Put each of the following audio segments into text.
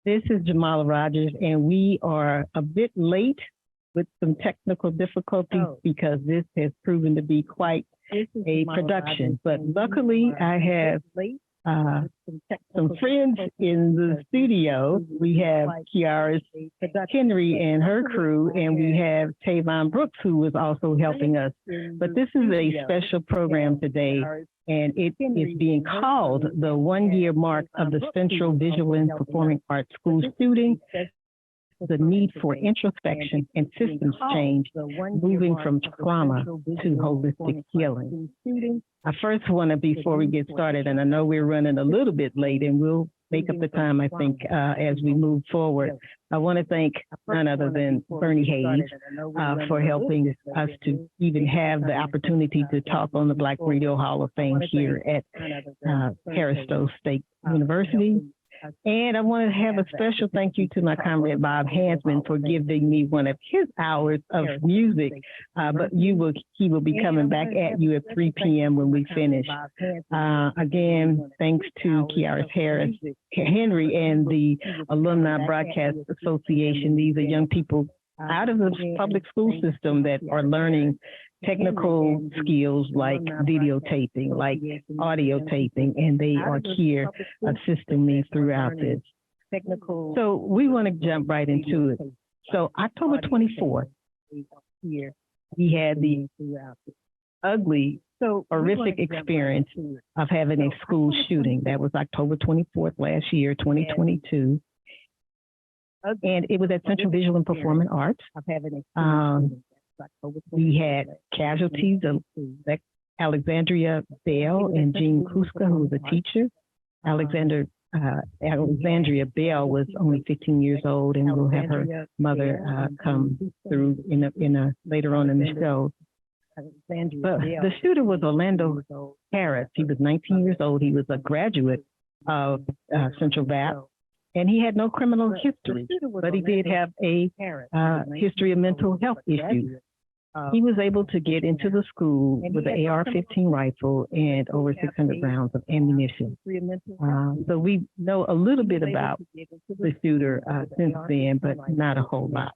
This is Jamala Rogers, and we are a bit late with some technical difficulties because this has proven to be quite a production. But luckily, I have some friends in the studio. We have Kiara's Henry and her crew, and we have Tavon Brooks, who is also helping us. But this is a special program today, and it is being called the 1-year mark of the Central Visual and Performing Arts School shooting, the need for introspection and systems change, moving from trauma to holistic healing. I first want to, before we get started, and I know we're running a little bit late, and we'll make up the time, I think, as we move forward. I want to thank none other than Bernie Hayes for helping us to even have the opportunity to talk on the Black Radio Hall of Fame here at Harris State University. And I want to have a special thank you to my comrade Bob Hansman for giving me one of his hours of music. But he will be coming back at you at 3 p.m. when we finish. Again, thanks to Kiara Henry and the Alumni Broadcast Association. These are young people out of the public school system that are learning technical skills like videotaping, like audio taping, and they are here assisting me throughout this. So we want to jump right into it. So October 24th, we had the ugly, horrific experience of having a school shooting. That was October 24th last year, 2022. And it was at Central Visual and Performing Arts. We had casualties of Alexandria Bell and Jean Kruska, who was a teacher. Alexandria Bell was only 15 years old, and we'll have her mother come through later on in the show. But the shooter was Orlando Harris. He was 19 years old. He was a graduate of Central VAP. And he had no criminal history, but he did have a history of mental health issues. He was able to get into the school with an AR-15 rifle and over 600 rounds of ammunition. So we know a little bit about the shooter since then, but not a whole lot.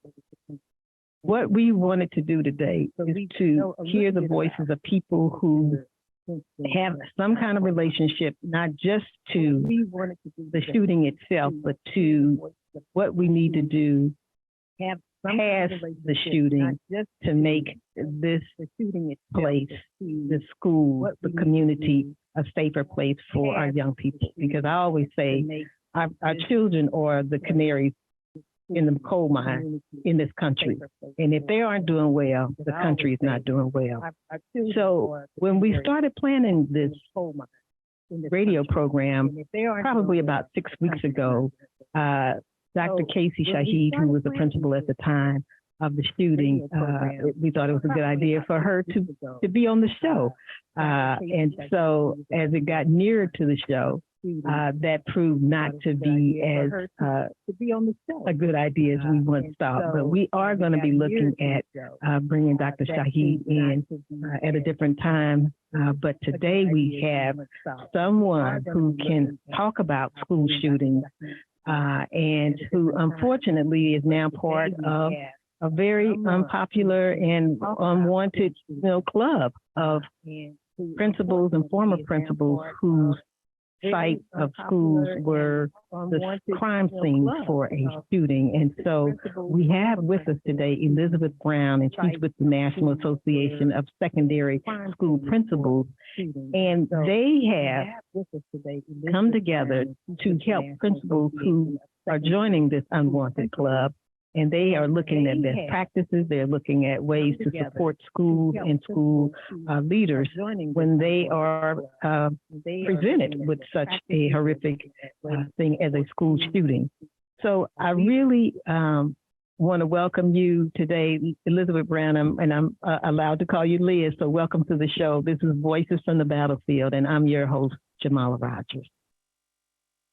What we wanted to do today is to hear the voices of people who have some kind of relationship, not just to the shooting itself, but to what we need to do past the shooting to make this place, the school, the community, a safer place for our young people. Because I always say our children are the canaries in the coal mine in this country. And if they aren't doing well, the country is not doing well. So when we started planning this radio program, probably about 6 weeks ago, Dr. Casey Shaheed, who was the principal at the time of the shooting, we thought it was a good idea for her to be on the show. And so as it got nearer to the show, that proved not to be as a good idea as we once thought. But we are going to be looking at bringing Dr. Shaheed in at a different time. But today we have someone who can talk about school shootings and who unfortunately is now part of a very unpopular and unwanted club of principals and former principals whose site of schools were the crime scene for a shooting. And so we have with us today Elizabeth Brown, and she's with the National Association of Secondary School Principals. And they have come together to help principals who are joining this unwanted club. And they are looking at best practices. They're looking at ways to support schools and school leaders when they are presented with such a horrific thing as a school shooting. So I really want to welcome you today, Elizabeth Brown, and I'm allowed to call you Liz. So welcome to the show. This is Voices from the Battlefield, and I'm your host, Jamala Rogers.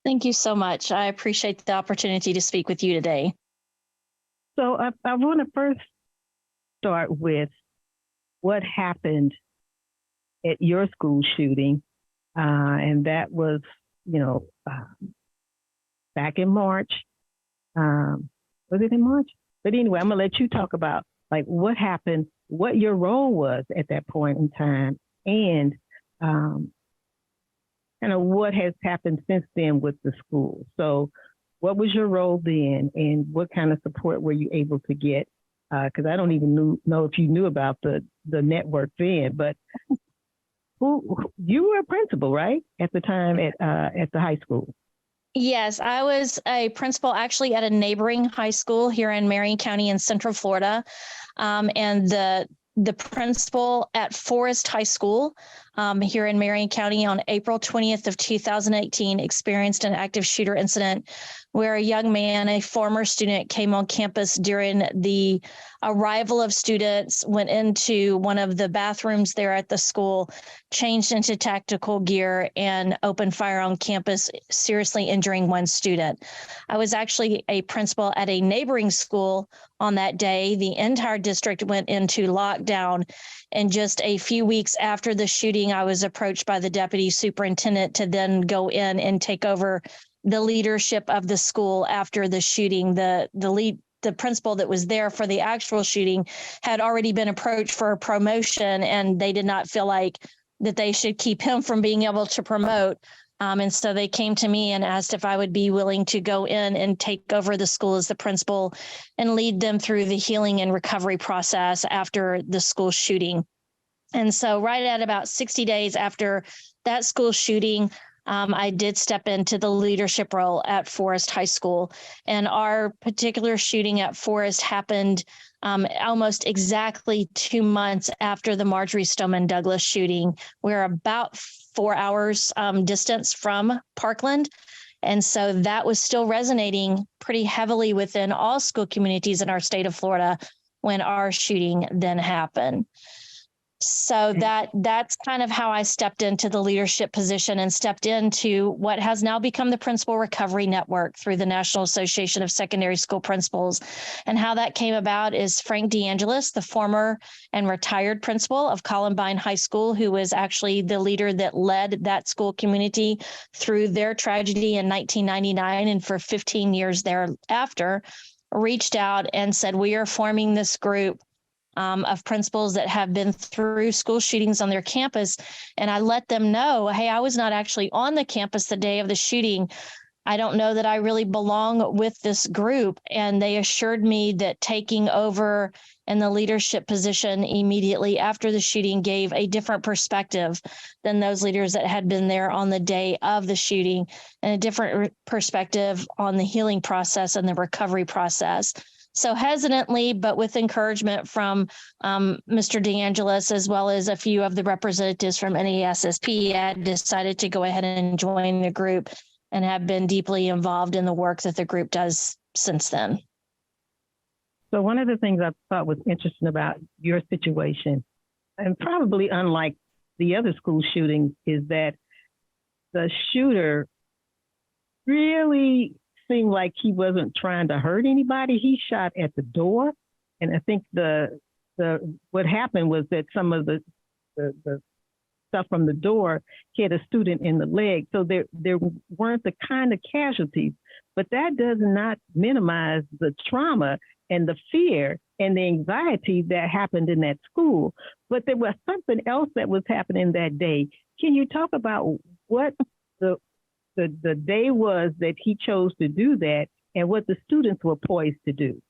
Thank you so much. I appreciate the opportunity to speak with you today. So I want to first start with what happened at your school shooting, and that was, back in March Was it in March? But anyway, I'm gonna let you talk about like what happened, what your role was at that point in time, and kind of what has happened since then with the school. So, what was your role then, and what kind of support were you able to get? Because I don't even know if you knew about the network then, but you were a principal, right, at the time at the high school? Yes, I was a principal actually at a neighboring high school here in Marion County in Central Florida. And the principal at Forest High School here in Marion County on April 20th of 2018 experienced an active shooter incident where a young man, a former student, came on campus during the arrival of students, went into one of the bathrooms there at the school, changed into tactical gear, and opened fire on campus, seriously injuring one student. I was actually a principal at a neighboring school on that day. The entire district went into lockdown. And just a few weeks after the shooting, I was approached by the deputy superintendent to then go in and take over the leadership of the school after the shooting. The principal that was there for the actual shooting had already been approached for a promotion, and they did not feel like that they should keep him from being able to promote. And so they came to me and asked if I would be willing to go in and take over the school as the principal and lead them through the healing and recovery process after the school shooting. And so right at about 60 days after that school shooting, I did step into the leadership role at Forest High School. And our particular shooting at Forest happened almost exactly 2 months after the Marjory Stoneman Douglas shooting. We're about 4 hours distance from Parkland. And so that was still resonating pretty heavily within all school communities in our state of Florida when our shooting then happened. So that's kind of how I stepped into the leadership position and stepped into what has now become the Principal Recovery Network through the National Association of Secondary School Principals. And how that came about is Frank DeAngelis, the former and retired principal of Columbine High School, who was actually the leader that led that school community through their tragedy in 1999 and for 15 years thereafter, reached out and said, we are forming this group of principals that have been through school shootings on their campus. And I let them know, hey, I was not actually on the campus the day of the shooting. I don't know that I really belong with this group. And they assured me that taking over in the leadership position immediately after the shooting gave a different perspective than those leaders that had been there on the day of the shooting, and a different perspective on the healing process and the recovery process. So hesitantly, but with encouragement from Mr. DeAngelis, as well as a few of the representatives from NASSP, I decided to go ahead and join the group and have been deeply involved in the work that the group does since then. So one of the things I thought was interesting about your situation, and probably unlike the other school shootings, is that the shooter really seemed like he wasn't trying to hurt anybody. He shot at the door. And I think what happened was that some of the stuff from the door hit a student in the leg. So there weren't the kind of casualties, but that does not minimize the trauma and the fear and the anxiety that happened in that school. But there was something else that was happening that day. Can you talk about what the day was that he chose to do that and what the students were poised to do?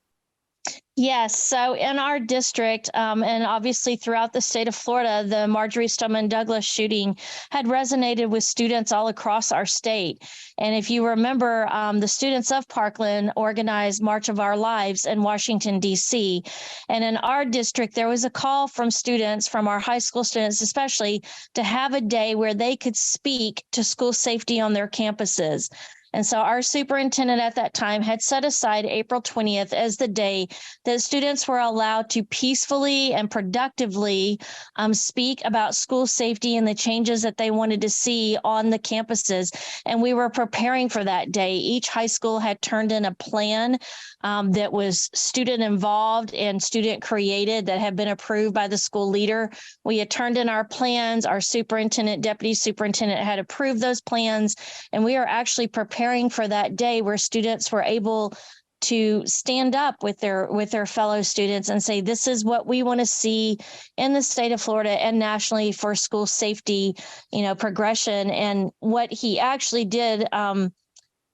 Yes. So in our district, and obviously throughout the state of Florida, the Marjory Stoneman Douglas shooting had resonated with students all across our state. And if you remember, the students of Parkland organized March of Our Lives in Washington, D.C. And in our district, there was a call from students, from our high school students especially, to have a day where they could speak to school safety on their campuses. And so our superintendent at that time had set aside April 20th as the day that students were allowed to peacefully and productively speak about school safety and the changes that they wanted to see on the campuses. And we were preparing for that day. Each high school had turned in a plan that was student involved and student created, that had been approved by the school leader. We had turned in our plans. Our superintendent, deputy superintendent had approved those plans. And we are actually preparing for that day where students were able to stand up with their fellow students and say, this is what we want to see in the state of Florida and nationally for school safety, progression. And what he actually did,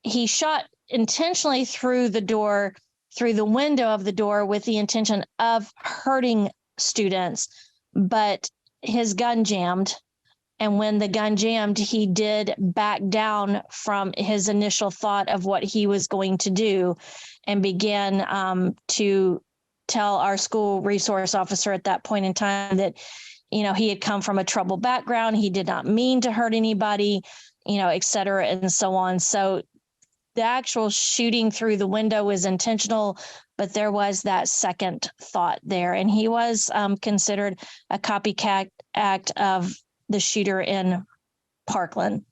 he shot intentionally through the window of the door with the intention of hurting students, but his gun jammed. And when the gun jammed, he did back down from his initial thought of what he was going to do and began to tell our school resource officer at that point in time that, he had come from a troubled background. He did not mean to hurt anybody, et cetera, and so on. So the actual shooting through the window was intentional, but there was that second thought there. And he was considered a copycat act of the shooter in Parkland.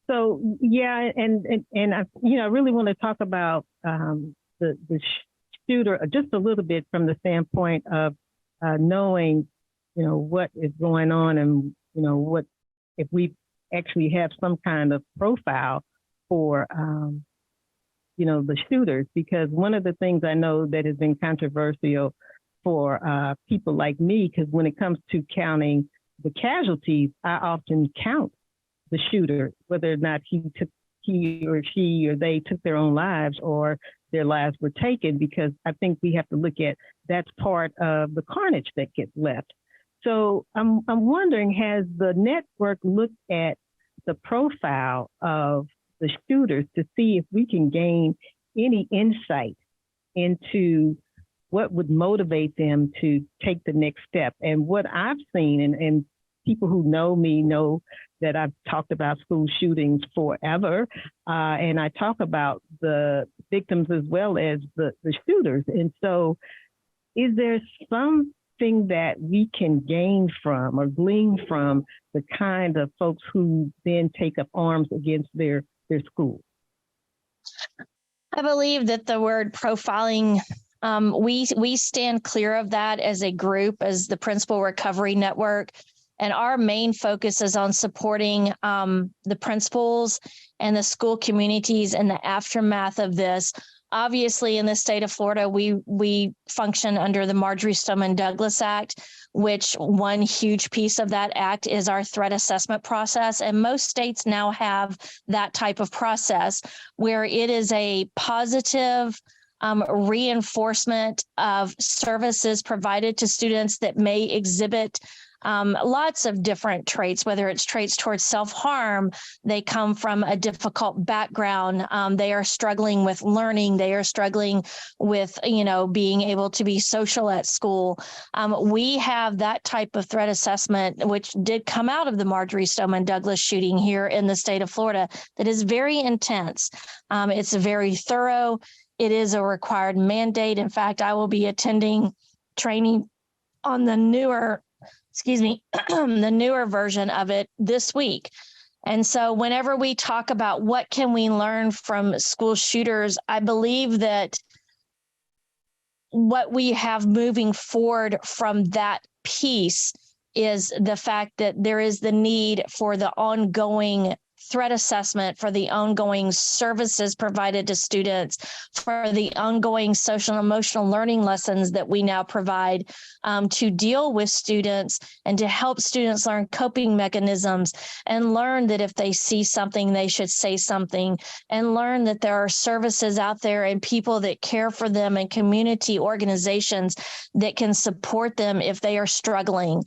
So yeah, and I really want to talk about the shooter just a little bit from the standpoint of knowing what is going on and what if we actually have some kind of profile for the shooters, because one of the things I know that has been controversial for people like me, because when it comes to counting the casualties, I often count the shooter, whether or not he or she or they took their own lives or their lives were taken, because I think we have to look at that's part of the carnage that gets left. So I'm wondering, has the network looked at the profile of the shooters to see if we can gain any insight into what would motivate them to take the next step? And what I've seen, and people who know me know that I've talked about school shootings forever, and I talk about the victims as well as the shooters. And so is there something that we can gain from or glean from the kind of folks who then take up arms against their school? I believe that the word profiling, we stand clear of that as a group, as the Principal Recovery Network. And our main focus is on supporting the principals and the school communities in the aftermath of this. Obviously, in the state of Florida, we function under the Marjorie Stoneman Douglas Act, which one huge piece of that act is our threat assessment process. And most states now have that type of process where it is a positive reinforcement of services provided to students that may exhibit lots of different traits, whether it's traits towards self-harm, they come from a difficult background, they are struggling with learning, they are struggling with, being able to be social at school. We have that type of threat assessment, which did come out of the Marjorie Stoneman Douglas shooting here in the state of Florida, that is very intense. It's very thorough. It is a required mandate. In fact, I will be attending training on the newer version of it this week. And so whenever we talk about what can we learn from school shooters, I believe that what we have moving forward from that piece is the fact that there is the need for the ongoing threat assessment, for the ongoing services provided to students, for the ongoing social and emotional learning lessons that we now provide to deal with students and to help students learn coping mechanisms and learn that if they see something, they should say something, and learn that there are services out there and people that care for them and community organizations that can support them if they are struggling.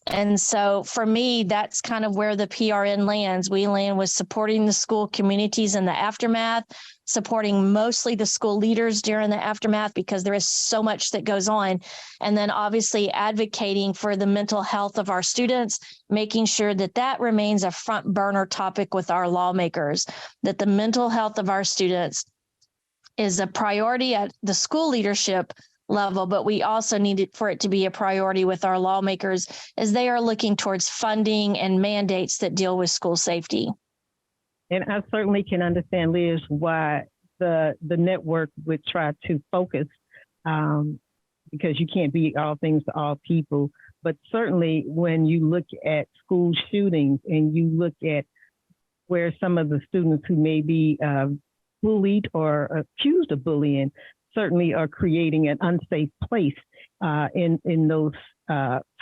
And so for me, that's kind of where the PRN lands. We land with supporting the school communities in the aftermath, supporting mostly the school leaders during the aftermath because there is so much that goes on. And then obviously advocating for the mental health of our students, making sure that that remains a front burner topic with our lawmakers, that the mental health of our students is a priority at the school leadership level, but we also need it for it to be a priority with our lawmakers as they are looking towards funding and mandates that deal with school safety. And I certainly can understand, Liz, why the network would try to focus, because you can't be all things to all people. But certainly when you look at school shootings and you look at where some of the students who may be bullied or accused of bullying certainly are creating an unsafe place in those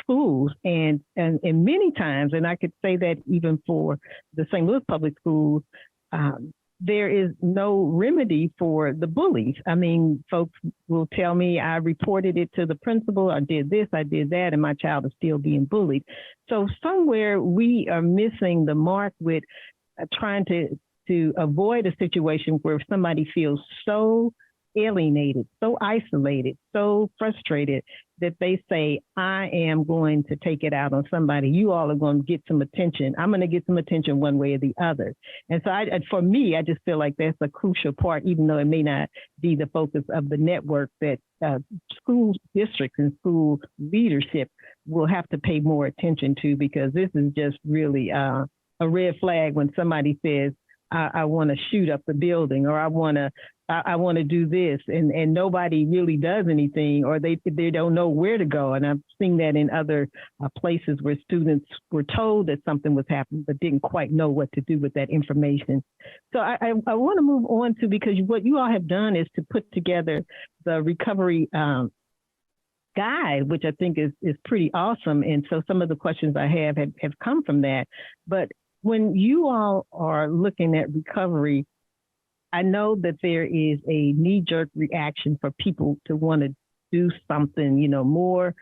schools. And many times, and I could say that even for the St. Louis public schools, there is no remedy for the bullies. I mean, folks will tell me I reported it to the principal, I did this, I did that, and my child is still being bullied. So somewhere we are missing the mark with trying to avoid a situation where somebody feels so alienated, so isolated, so frustrated that they say, I am going to take it out on somebody. You all are going to get some attention. I'm going to get some attention one way or the other. And so for me, I just feel like that's a crucial part, even though it may not be the focus of the network, that school districts and school leadership will have to pay more attention to, because this is just really a red flag when somebody says, I want to shoot up the building, or I want to do this, and nobody really does anything, or they don't know where to go. And I've seen that in other places where students were told that something was happening, but didn't quite know what to do with that information. So I want to move on to, because what you all have done is to put together the recovery guide, which I think is pretty awesome. And so some of the questions I have come from that. But when you all are looking at recovery, I know that there is a knee-jerk reaction for people to want to do something, more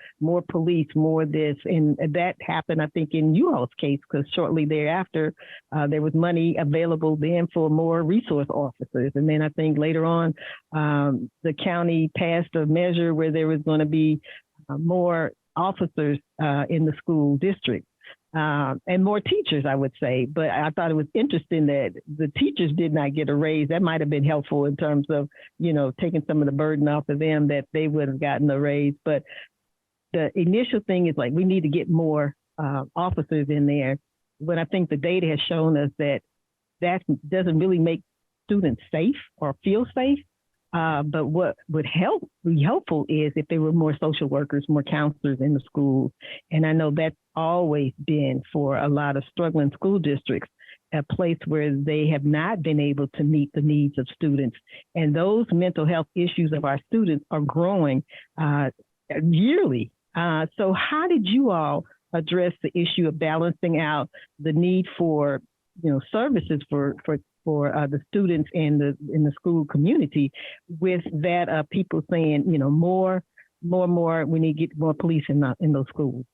police, more this. And that happened, I think, in you all's case, because shortly thereafter, there was money available then for more resource officers. And then I think later on, the county passed a measure where there was going to be more officers in the school district. And more teachers, I would say. But I thought it was interesting that the teachers did not get a raise. That might have been helpful in terms of, taking some of the burden off of them, that they would have gotten a raise. But the initial thing is like, we need to get more officers in there. When I think the data has shown us that doesn't really make students safe or feel safe. But what would be helpful is if there were more social workers, more counselors in the schools. And I know that's always been, for a lot of struggling school districts, a place where they have not been able to meet the needs of students. And those mental health issues of our students are growing yearly. So how did you all address the issue of balancing out the need for services for the students in the school community, with that people saying, more, we need to get more police in those schools?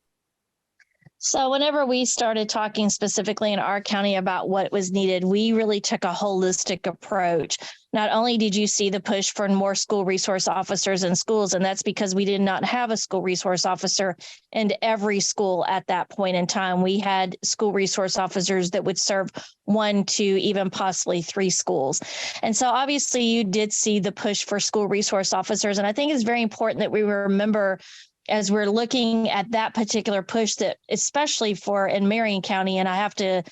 So whenever we started talking specifically in our county about what was needed, we really took a holistic approach. Not only did you see the push for more school resource officers in schools, and that's because we did not have a school resource officer in every school at that point in time. We had school resource officers that would serve 1, 2, even possibly 3 schools. And so obviously you did see the push for school resource officers. And I think it's very important that we remember, as we're looking at that particular push, that especially in Marion County, and I have to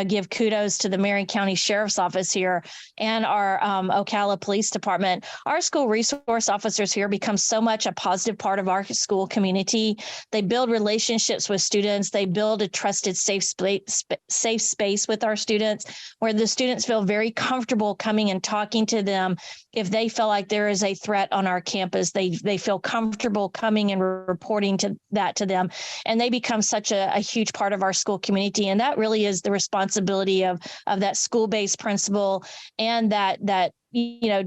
give kudos to the Marion County Sheriff's Office here and our Ocala Police Department. Our school resource officers here become so much a positive part of our school community. They build relationships with students. They build a trusted, safe space with our students, where the students feel very comfortable coming and talking to them. If they feel like there is a threat on our campus, they feel comfortable coming and reporting to them, and they become such a huge part of our school community. And that really is the responsibility of that school-based principal and that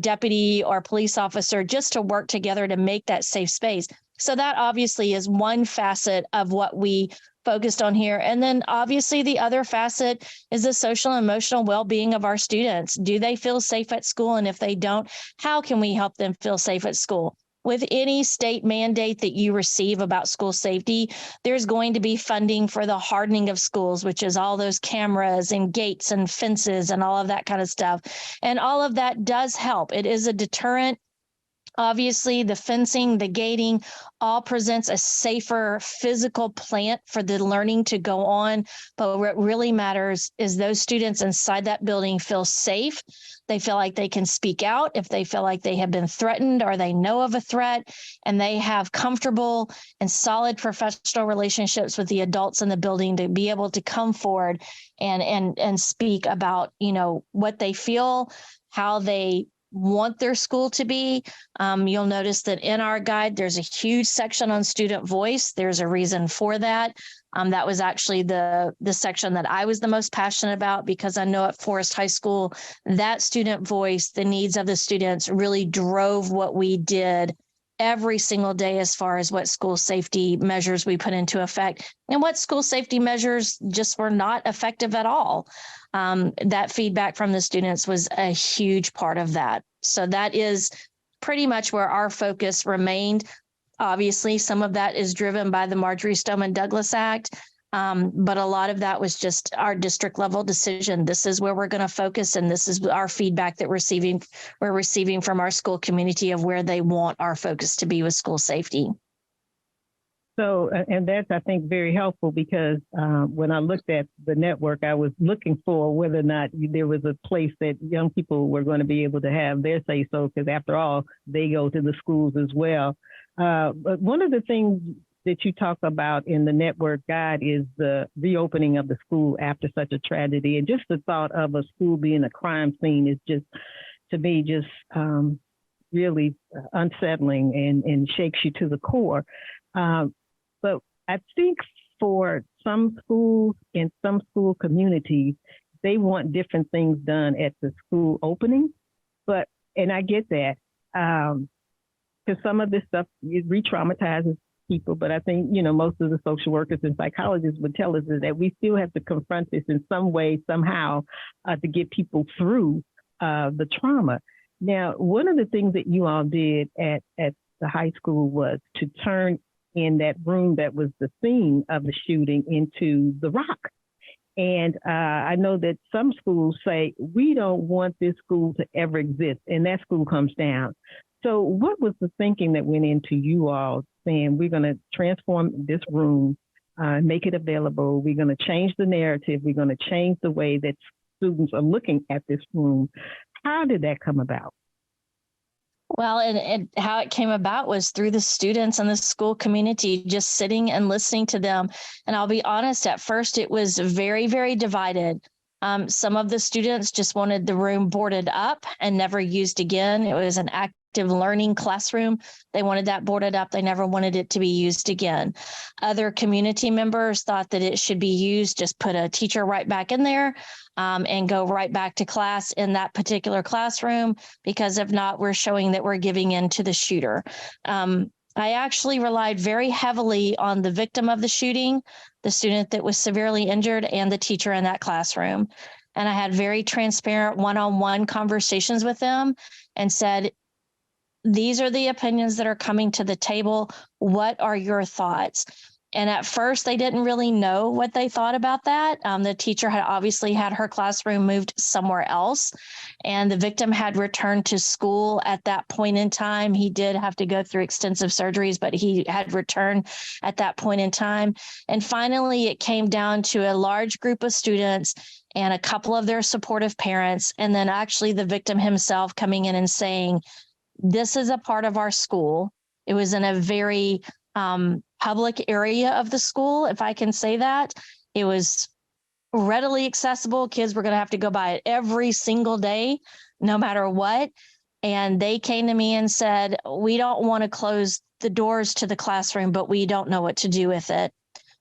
deputy or police officer, just to work together to make that safe space. So that obviously is one facet of what we focused on here. And then obviously the other facet is the social and emotional well-being of our students. Do they feel safe at school? And if they don't, how can we help them feel safe at school? With any state mandate that you receive about school safety, there's going to be funding for the hardening of schools, which is all those cameras and gates and fences and all of that kind of stuff. And all of that does help. It is a deterrent. Obviously, the fencing, the gating, all presents a safer physical plant for the learning to go on. But what really matters is those students inside that building feel safe. They feel like they can speak out if they feel like they have been threatened or they know of a threat, and they have comfortable and solid professional relationships with the adults in the building to be able to come forward and speak about, what they feel, how they want their school to be. You'll notice that in our guide, there's a huge section on student voice. There's a reason for that. That was actually the section that I was the most passionate about, because I know at Forest High School, that student voice, the needs of the students, really drove what we did every single day as far as what school safety measures we put into effect, and what school safety measures just were not effective at all. That feedback from the students was a huge part of that. So that is pretty much where our focus remained. Obviously, some of that is driven by the Marjorie Stoneman Douglas Act, but a lot of that was just our district level decision. This is where we're going to focus, and this is our feedback that we're receiving from our school community of where they want our focus to be with school safety. So, and that's, I think, very helpful, because when I looked at the network, I was looking for whether or not there was a place that young people were going to be able to have their say so, because after all, they go to the schools as well. But one of the things that you talk about in the network guide is the reopening of the school after such a tragedy. And just the thought of a school being a crime scene is just, to me, just really unsettling and shakes you to the core. But I think for some schools and some school communities, they want different things done at the school opening. And I get that, because some of this stuff, it re-traumatizes people. But I think, most of the social workers and psychologists would tell us is that we still have to confront this in some way, somehow, to get people through the trauma. Now, one of the things that you all did at the high school was to turn in that room that was the scene of the shooting into the rock. And I know that some schools say, we don't want this school to ever exist, and that school comes down. So what was the thinking that went into you all saying, we're going to transform this room, make it available, we're going to change the narrative, we're going to change the way that students are looking at this room? How did that come about? Well, and how it came about was through the students and the school community, just sitting and listening to them. And I'll be honest, at first it was very, very divided. Some of the students just wanted the room boarded up and never used again. It was an active learning classroom. They wanted that boarded up. They never wanted it to be used again. Other community members thought that it should be used, just put a teacher right back in there and go right back to class in that particular classroom, because if not, we're showing that we're giving in to the shooter. I actually relied very heavily on the victim of the shooting, the student that was severely injured, and the teacher in that classroom. And I had very transparent one-on-one conversations with them and said, these are the opinions that are coming to the table. What are your thoughts? And at first, they didn't really know what they thought about that. The teacher had obviously had her classroom moved somewhere else, and the victim had returned to school at that point in time. He did have to go through extensive surgeries, but he had returned at that point in time. And finally, it came down to a large group of students and a couple of their supportive parents, and then actually the victim himself coming in and saying, this is a part of our school. It was in a very public area of the school, if I can say that. It was readily accessible. Kids were going to have to go by it every single day, no matter what. And they came to me and said, we don't want to close the doors to the classroom, but we don't know what to do with it.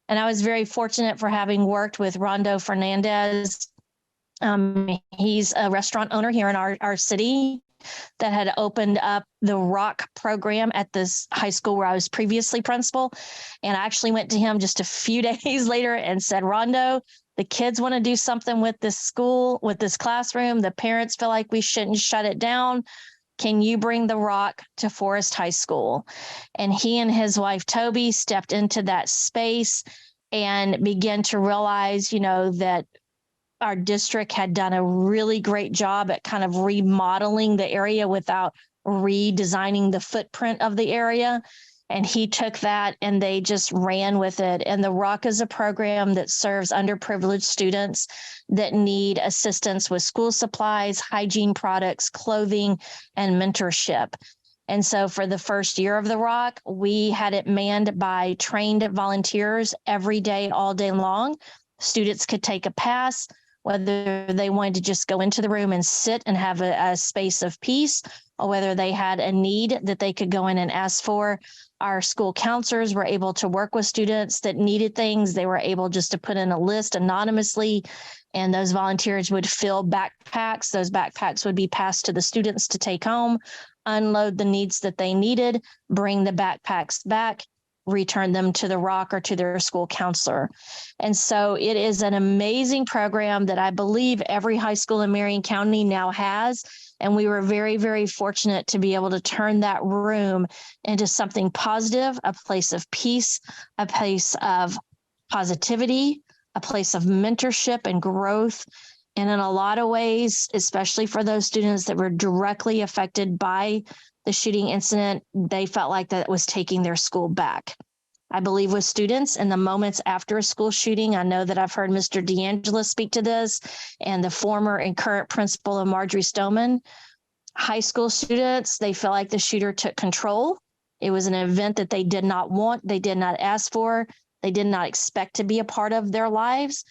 And I was very fortunate for having worked with Rondo Fernandez. He's a restaurant owner here in our city that had opened up the ROC program at this high school where I was previously principal. And I actually went to him just a few days later and said, Rondo, the kids want to do something with this school, with this classroom. The parents feel like we shouldn't shut it down. Can you bring the ROC to Forest High School? And he and his wife, Toby, stepped into that space and began to realize, that our district had done a really great job at kind of remodeling the area without redesigning the footprint of the area. And he took that and they just ran with it. And the ROC is a program that serves underprivileged students that need assistance with school supplies, hygiene products, clothing, and mentorship. And so for the first year of the ROC, we had it manned by trained volunteers every day, all day long. Students could take a pass. whether they wanted to just go into the room and sit and have a space of peace, or whether they had a need that they could go in and ask for. Our school counselors were able to work with students that needed things. They were able just to put in a list anonymously, and those volunteers would fill backpacks. Those backpacks would be passed to the students to take home, unload the needs that they needed, bring the backpacks back, return them to the ROC or to their school counselor. And so it is an amazing program that I believe every high school in Marion County now has. And we were very, very fortunate to be able to turn that room into something positive, a place of peace, a place of positivity, a place of mentorship and growth. And in a lot of ways, especially for those students that were directly affected by the shooting incident, they felt like that was taking their school back. I believe with students in the moments after a school shooting, I know that I've heard Mr. DeAngelo speak to this, and the former and current principal of Marjorie Stoneman. High school students, they feel like the shooter took control. It was an event that they did not want, they did not ask for, they did not expect to be a part of their lives,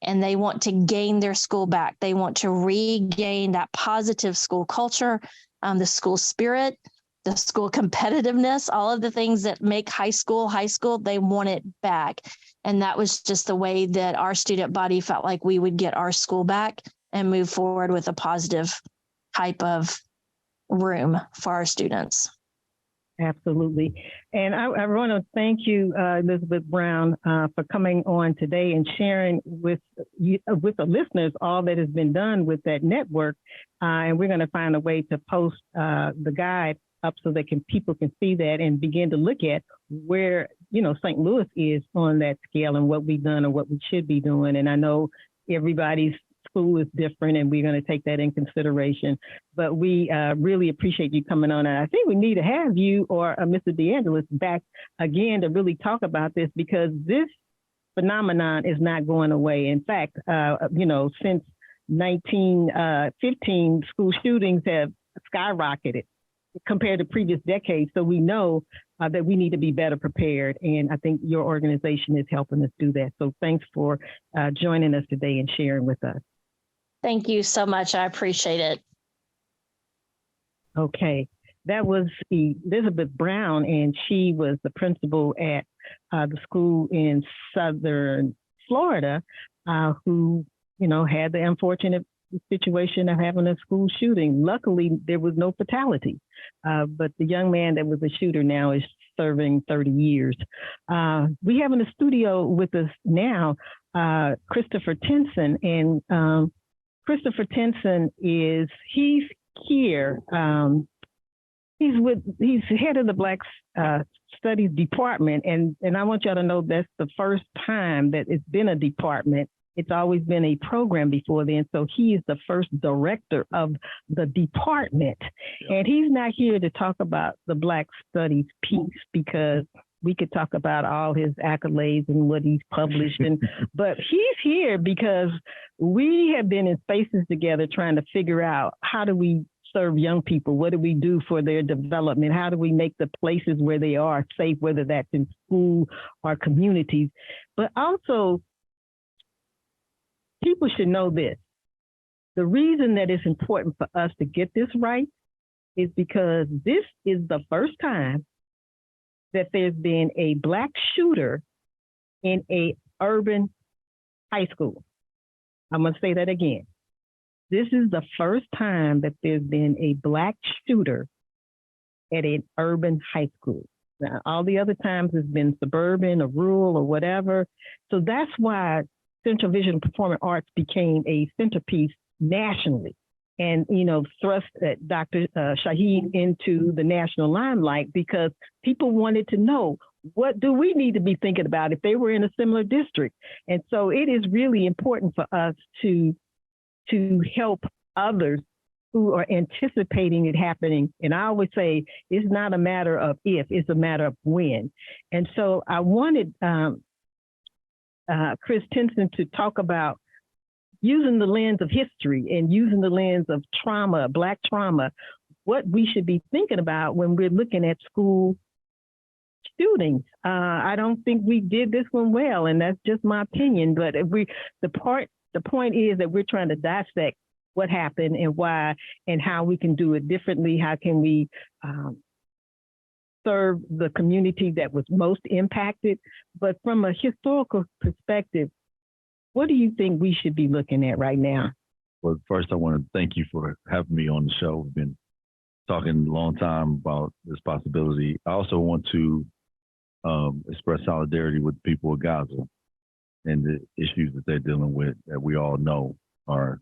and they want to gain their school back. They want to regain that positive school culture, the school spirit, the school competitiveness, all of the things that make high school, they want it back. And that was just the way that our student body felt like we would get our school back and move forward with a positive type of room for our students. Absolutely. And I want to thank you, Elizabeth Brown, for coming on today and sharing with the listeners all that has been done with that network. And we're going to find a way to post the guide up so that people can see that and begin to look at where, St. Louis is on that scale and what we've done or what we should be doing. And I know everybody's school is different, and we're going to take that in consideration. But we really appreciate you coming on. And I think we need to have you or Mr. DeAngelo back again to really talk about this, because this phenomenon is not going away. In fact, since 1915, school shootings have skyrocketed compared to previous decades. So we know that we need to be better prepared. And I think your organization is helping us do that. So thanks for joining us today and sharing with us. Thank you so much. I appreciate it. Okay. That was Elizabeth Brown, and she was the principal at the school in Southern Florida, who, had the unfortunate situation of having a school shooting. Luckily, there was no fatality, but the young man that was the shooter now is serving 30 years. We have in the studio with us now Christopher Tenson, and Christopher Tenson he's here. He's head of the Black Studies Department, and I want y'all to know that's the first time that it's been a department. It's always been a program before then. So he is the first director of the department. Yep. And he's not here to talk about the Black Studies piece, because we could talk about all his accolades and what he's published. But he's here because we have been in spaces together trying to figure out, how do we serve young people? What do we do for their development? How do we make the places where they are safe, whether that's in school or communities? But also, people should know this. The reason that it's important for us to get this right is because this is the first time that there's been a Black shooter in a urban high school. I'm going to say that again. This is the first time that there's been a Black shooter at an urban high school. Now, all the other times it's been suburban or rural or whatever. So that's why Central Vision Performing Arts became a centerpiece nationally, and thrust Dr. Shahid into the national limelight, because people wanted to know, what do we need to be thinking about if they were in a similar district? And so it is really important for us to help others who are anticipating it happening. And I always say it's not a matter of if, it's a matter of when. And so I wanted Chris Tenson to talk about using the lens of history and using the lens of trauma, Black trauma, what we should be thinking about when we're looking at school shooting. I don't think we did this one well, and that's just my opinion. But if the point is that we're trying to dissect what happened and why and how we can do it differently. How can we serve the community that was most impacted? But from a historical perspective, what do you think we should be looking at right now? Well, first, I want to thank you for having me on the show. We've been talking a long time about this possibility. I also want to express solidarity with the people of Gaza and the issues that they're dealing with that we all know are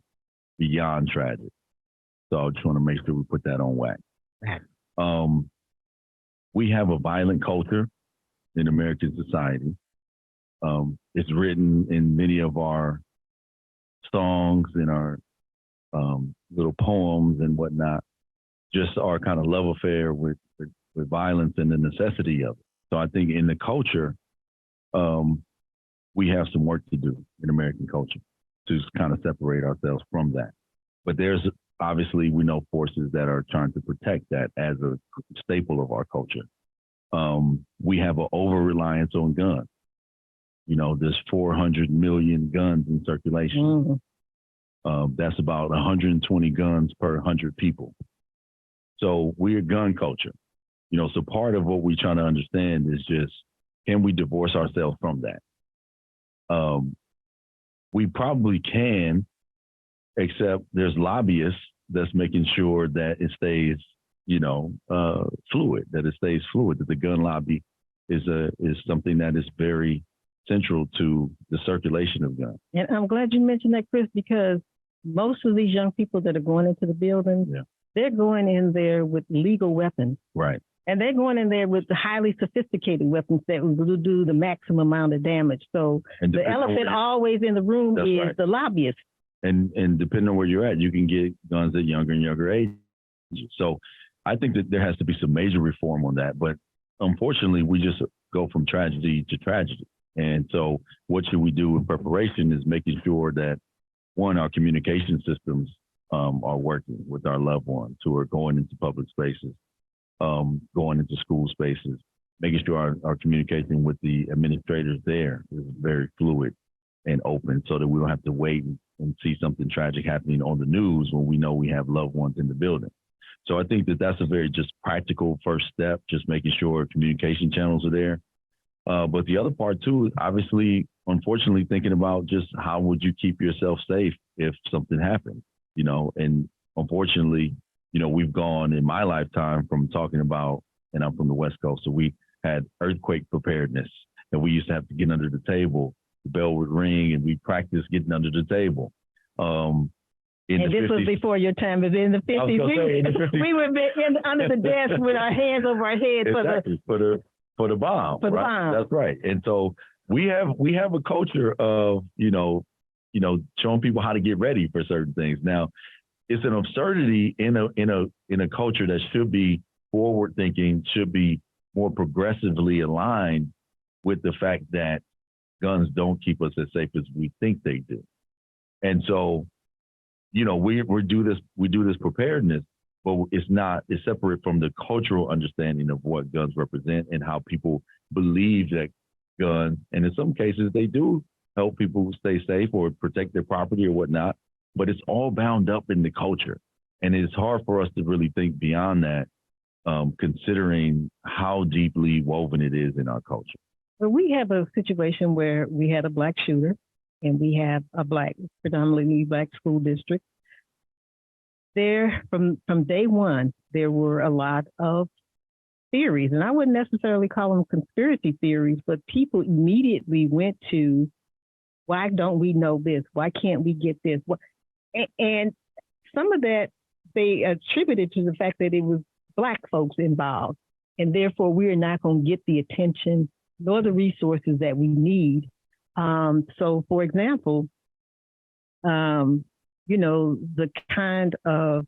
beyond tragic. So I just want to make sure we put that on wax. We have a violent culture in American society. It's written in many of our songs and our little poems and whatnot, just our kind of love affair with violence and the necessity of it. So I think in the culture, we have some work to do in American culture to kind of separate ourselves from that. But there's obviously, we know forces that are trying to protect that as a staple of our culture. We have an over-reliance on guns. You know, there's 400 million guns in circulation. That's about 120 guns per 100 people. So we're a gun culture. You know, so part of what we're trying to understand is just, can we divorce ourselves from that? We probably can, except there's lobbyists that's making sure that it stays, fluid, that the gun lobby is something that is very central to the circulation of guns. And I'm glad you mentioned that, Chris, because most of these young people that are going into the buildings, they're going in there with legal weapons. Right. And they're going in there with the highly sophisticated weapons that will do the maximum amount of damage. So the elephant always in the room is the lobbyist. And depending on where you're at, you can get guns at younger and younger ages. So I think that there has to be some major reform on that. But unfortunately, we just go from tragedy to tragedy. And so what should we do in preparation is making sure that, one, our communication systems are working with our loved ones who are going into public spaces, going into school spaces, making sure our communication with the administrators there is very fluid and open so that we don't have to wait and see something tragic happening on the news when we know we have loved ones in the building. So I think that that's a very just practical first step, just making sure communication channels are there. But the other part too is obviously, unfortunately, thinking about just how would you keep yourself safe if something happened, and unfortunately, we've gone in my lifetime from talking about, and I'm from the West Coast, so we had earthquake preparedness, and we used to have to get under the table. The bell would ring, and we practiced getting under the table. And this was before your time, but in the 50s, we were under the desk with our hands over our head for the bomb. For the bomb. That's right. And so we have a culture of showing people how to get ready for certain things. Now, it's an absurdity in a culture that should be forward thinking, should be more progressively aligned with the fact that guns don't keep us as safe as we think they do. And so, we do this preparedness, but it's separate from the cultural understanding of what guns represent and how people believe that guns, and in some cases they do help people stay safe or protect their property or whatnot, but it's all bound up in the culture. And it's hard for us to really think beyond that, considering how deeply woven it is in our culture. Well, we have a situation where we had a Black shooter and we have a predominantly Black school district. There, from day one, there were a lot of theories, and I wouldn't necessarily call them conspiracy theories, but people immediately went to, why don't we know this? Why can't we get this? And some of that they attributed to the fact that it was Black folks involved, and therefore we are not going to get the attention nor the resources that we need. So, for example, the kind of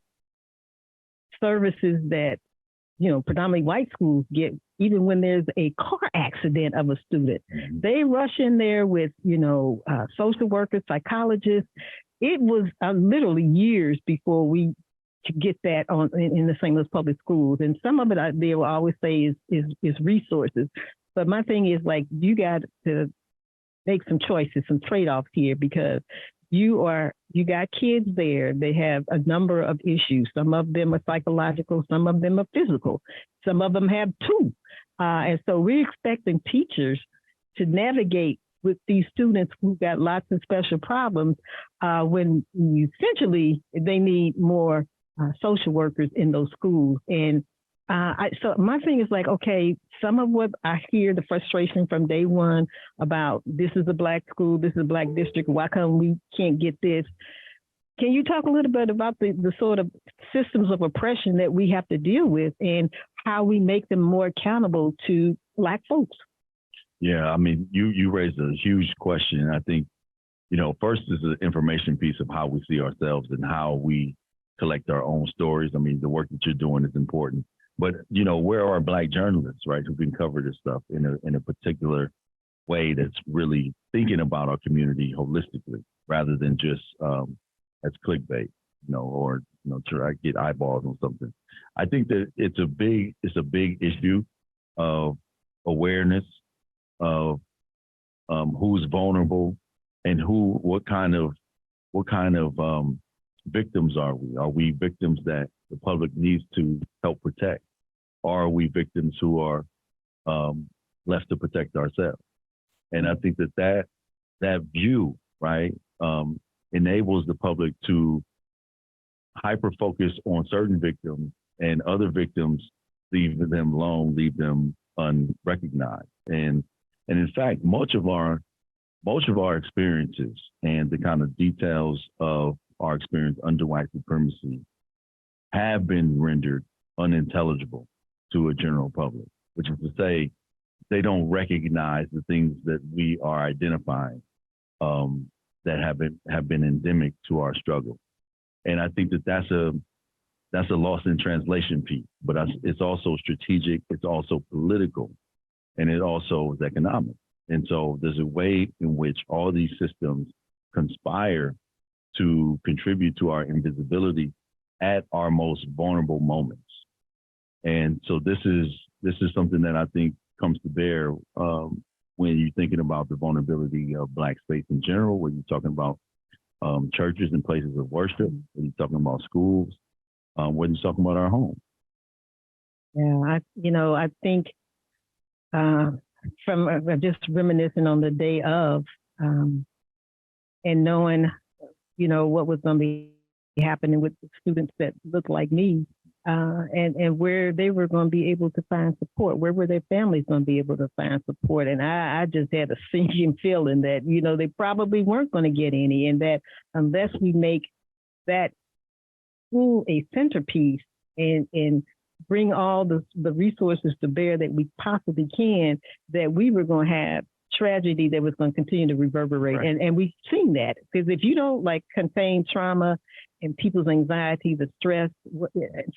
services that, predominantly white schools get, even when there's a car accident of a student, they rush in there with, social workers, psychologists. It was literally years before we to get that in the St. Louis public schools. And some of it they will always say is resources. But my thing is, like, you got to make some choices, some trade-offs here, because you got kids there. They have a number of issues. Some of them are psychological, some of them are physical, some of them have two. And so we're expecting teachers to navigate with these students who've got lots of special problems when essentially they need more social workers in those schools. And so my thing is like, okay, some of what I hear, the frustration from day one about this is a Black school, this is a Black district, why come we can't get this? Can you talk a little bit about the sort of systems of oppression that we have to deal with and how we make them more accountable to Black folks? Yeah, I mean, you raised a huge question. I think, first is the information piece of how we see ourselves and how we collect our own stories. I mean, the work that you're doing is important. But, where are Black journalists, right, who can cover this stuff in a particular way that's really thinking about our community holistically rather than just as clickbait, or try to get eyeballs on something. I think that it's a big issue of awareness of who's vulnerable and what kind of victims are we? Are we victims that the public needs to help protect? Or are we victims who are left to protect ourselves? And I think that view, right, enables the public to hyper-focus on certain victims, and other victims leave them alone, leave them unrecognized. And in fact, much of our experiences and the kind of details of our experience under white supremacy have been rendered unintelligible to a general public, which is to say they don't recognize the things that we are identifying that have been endemic to our struggle. And I think that's a loss in translation piece, but it's also strategic, it's also political, and it also is economic. And so there's a way in which all these systems conspire to contribute to our invisibility at our most vulnerable moments. And so this is something that I think comes to bear when you're thinking about the vulnerability of Black space in general, when you're talking about churches and places of worship, when you're talking about schools, when you're talking about our home. Yeah, I think from just reminiscing on the day of and knowing, what was going to be happening with the students that looked like me, and where they were going to be able to find support, where were their families going to be able to find support. And I just had a sinking feeling that, they probably weren't going to get any, and that unless we make that school a centerpiece and bring all the resources to bear that we possibly can, that we were going to have tragedy that was going to continue to reverberate. Right. And we've seen that, because if you don't contain trauma and people's anxiety, the stress,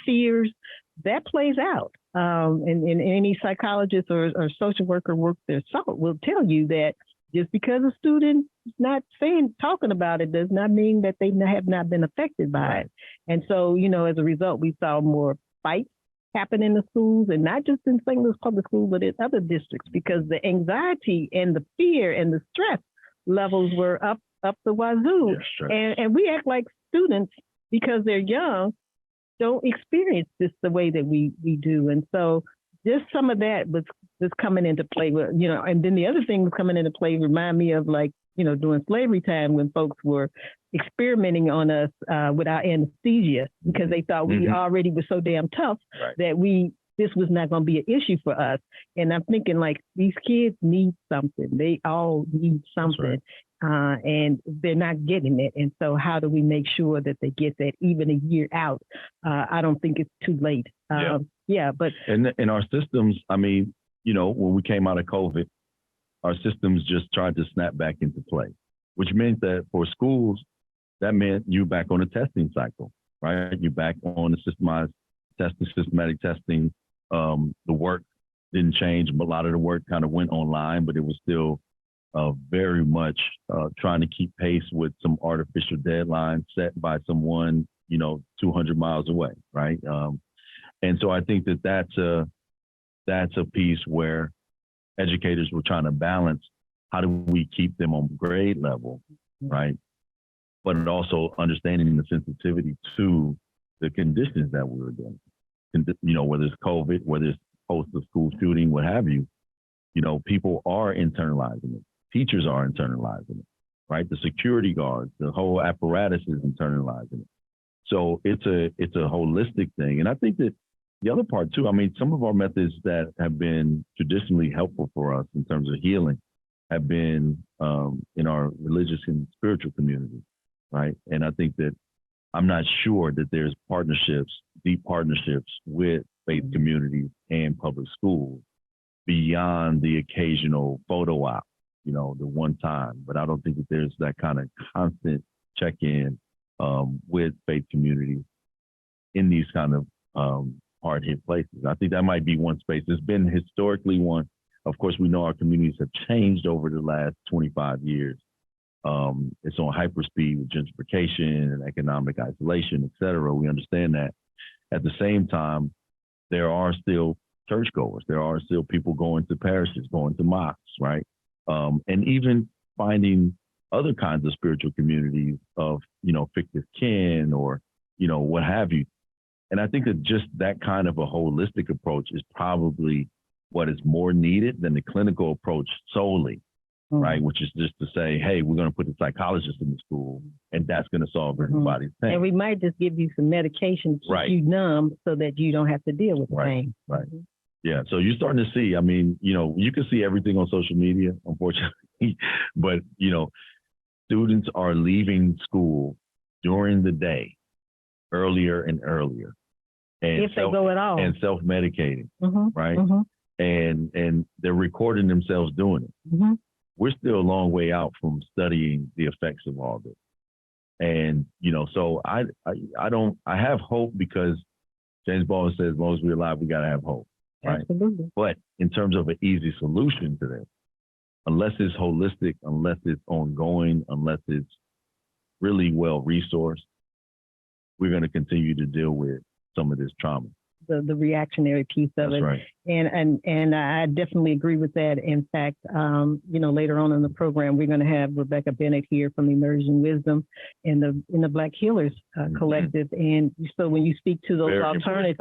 fears, that plays out. And any psychologist or social worker worth their salt will tell you that just because a student is not talking about it does not mean that they have not been affected by it. And so, as a result, we saw more fights happen in the schools, and not just in St. Louis public schools, but in other districts, because the anxiety and the fear and the stress levels were up the wazoo. Yes, and we act like students, because they're young, don't experience this the way that we do. And so just some of that was coming into play, and then the other thing was coming into play, remind me of during slavery time, when folks were experimenting on us with our anesthesia, because they thought we already were so damn tough that this was not going to be an issue for us. And I'm thinking, these kids need something. They all need something. And they're not getting it. And so how do we make sure that they get that even a year out? I don't think it's too late. But in our systems, I mean, when we came out of COVID, our systems just tried to snap back into play, which meant that for schools, that meant you back on a testing cycle, right? You back on the systematic testing. The work didn't change. A lot of the work kind of went online, but it was still very much trying to keep pace with some artificial deadline set by someone 200 miles away, right? And so I think that that's a piece where educators were trying to balance how do we keep them on grade level, right? But also understanding the sensitivity to the conditions that we were doing. Whether it's COVID, whether it's post the school shooting, what have you, people are internalizing it. Teachers are internalizing it, right? The security guards, the whole apparatus is internalizing it. So it's a holistic thing. And I think that the other part too, I mean, some of our methods that have been traditionally helpful for us in terms of healing have been in our religious and spiritual community, right? And I think that I'm not sure that there's deep partnerships with faith communities and public schools beyond the occasional photo op, the one time. But I don't think that there's that kind of constant check-in with faith communities in these kind of hard-hit places. I think that might be one space. It's been historically one. Of course, we know our communities have changed over the last 25 years. It's on hyperspeed with gentrification and economic isolation, et cetera. We understand that. At the same time, there are still churchgoers. There are still people going to parishes, going to mosques, right? And even finding other kinds of spiritual communities of, fictive kin or, what have you. And I think that just that kind of a holistic approach is probably what is more needed than the clinical approach solely, right? Which is just to say, hey, we're going to put a psychologist in the school and that's going to solve everybody's pain. And we might just give you some medication to keep you numb so that you don't have to deal with the pain. Right. Yeah. So you're starting to see, I mean, you can see everything on social media, unfortunately, but, students are leaving school during the day earlier and earlier. And if they go at all. And self-medicating, right? And they're recording themselves doing it. We're still a long way out from studying the effects of all this. And, so I have hope because James Baldwin says, as long as we're alive, we got to have hope, right? Absolutely. But in terms of an easy solution to this, unless it's holistic, unless it's ongoing, unless it's really well resourced, we're going to continue to deal with some of this trauma. The reactionary piece of it. Right. And I definitely agree with that. In fact, later on in the program, we're going to have Rebecca Bennett here from Emerging Wisdom in the Black Healers Collective. And so when you speak to those alternatives,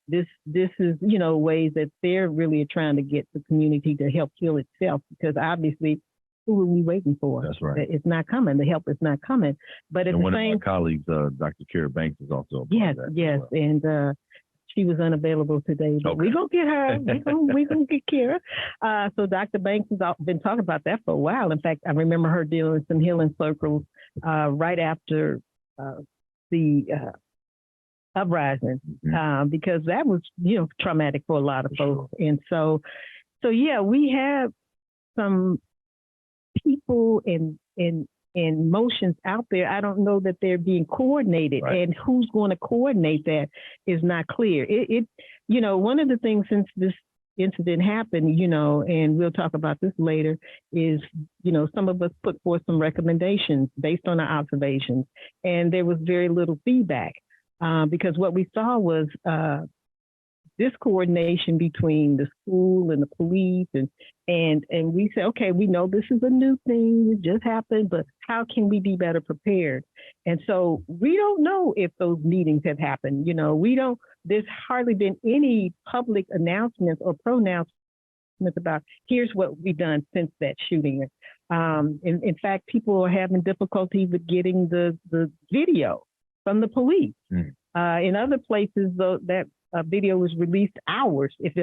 this is, ways that they're really trying to get the community to help heal itself, because obviously, who are we waiting for? That's right. It's not coming. The help is not coming. But at the one same, of my colleagues, Dr. Kara Banks, is also a part yes, of that yes, as well. and she was unavailable today, but we're going to get her. We're going to get Kara. So Dr. Banks has been talking about that for a while. In fact, I remember her doing some healing circles right after the uprising, because that was, traumatic for a lot of folks. And so yeah, we have some people in motions out there. I don't know that they're being coordinated, and who's going to coordinate that is not clear. One of the things since this incident happened, and we'll talk about this later, is, some of us put forth some recommendations based on our observations, and there was very little feedback because what we saw was discoordination between the school and the police, and we say, okay, we know this is a new thing, it just happened, but how can we be better prepared? And so we don't know if those meetings have happened. There's hardly been any public announcements or pronouncements about here's what we've done since that shooting. In fact, people are having difficulty with getting the video from the police. In other places, though, that video was released hours, if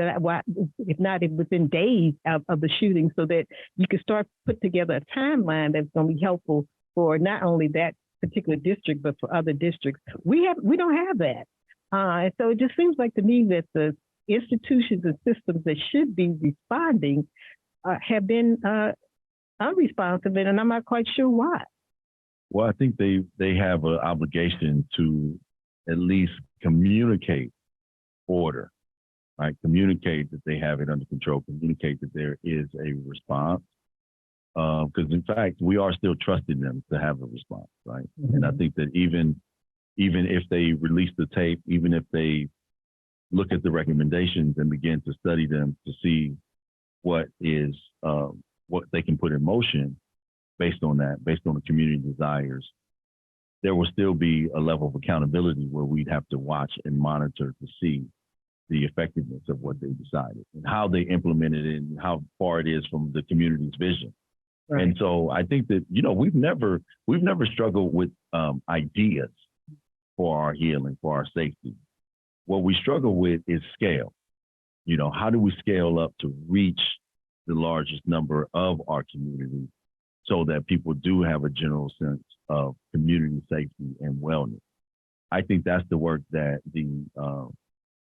not within days of the shooting, so that you could start put together a timeline that's going to be helpful for not only that particular district, but for other districts. We don't have that. And so it just seems like to me that the institutions and systems that should be responding have been unresponsive, and I'm not quite sure why. Well, I think they have an obligation to at least communicate order, right? Communicate that they have it under control, communicate that there is a response. Because in fact, we are still trusting them to have a response, right? And I think that even even if they release the tape, even if they look at the recommendations and begin to study them to see what they can put in motion based on that, based on the community desires, there will still be a level of accountability where we'd have to watch and monitor to see the effectiveness of what they decided and how they implemented it and how far it is from the community's vision. Right. And so I think that, we've never struggled with ideas for our healing, for our safety. What we struggle with is scale. How do we scale up to reach the largest number of our community so that people do have a general sense of community safety and wellness? I think that's the work that the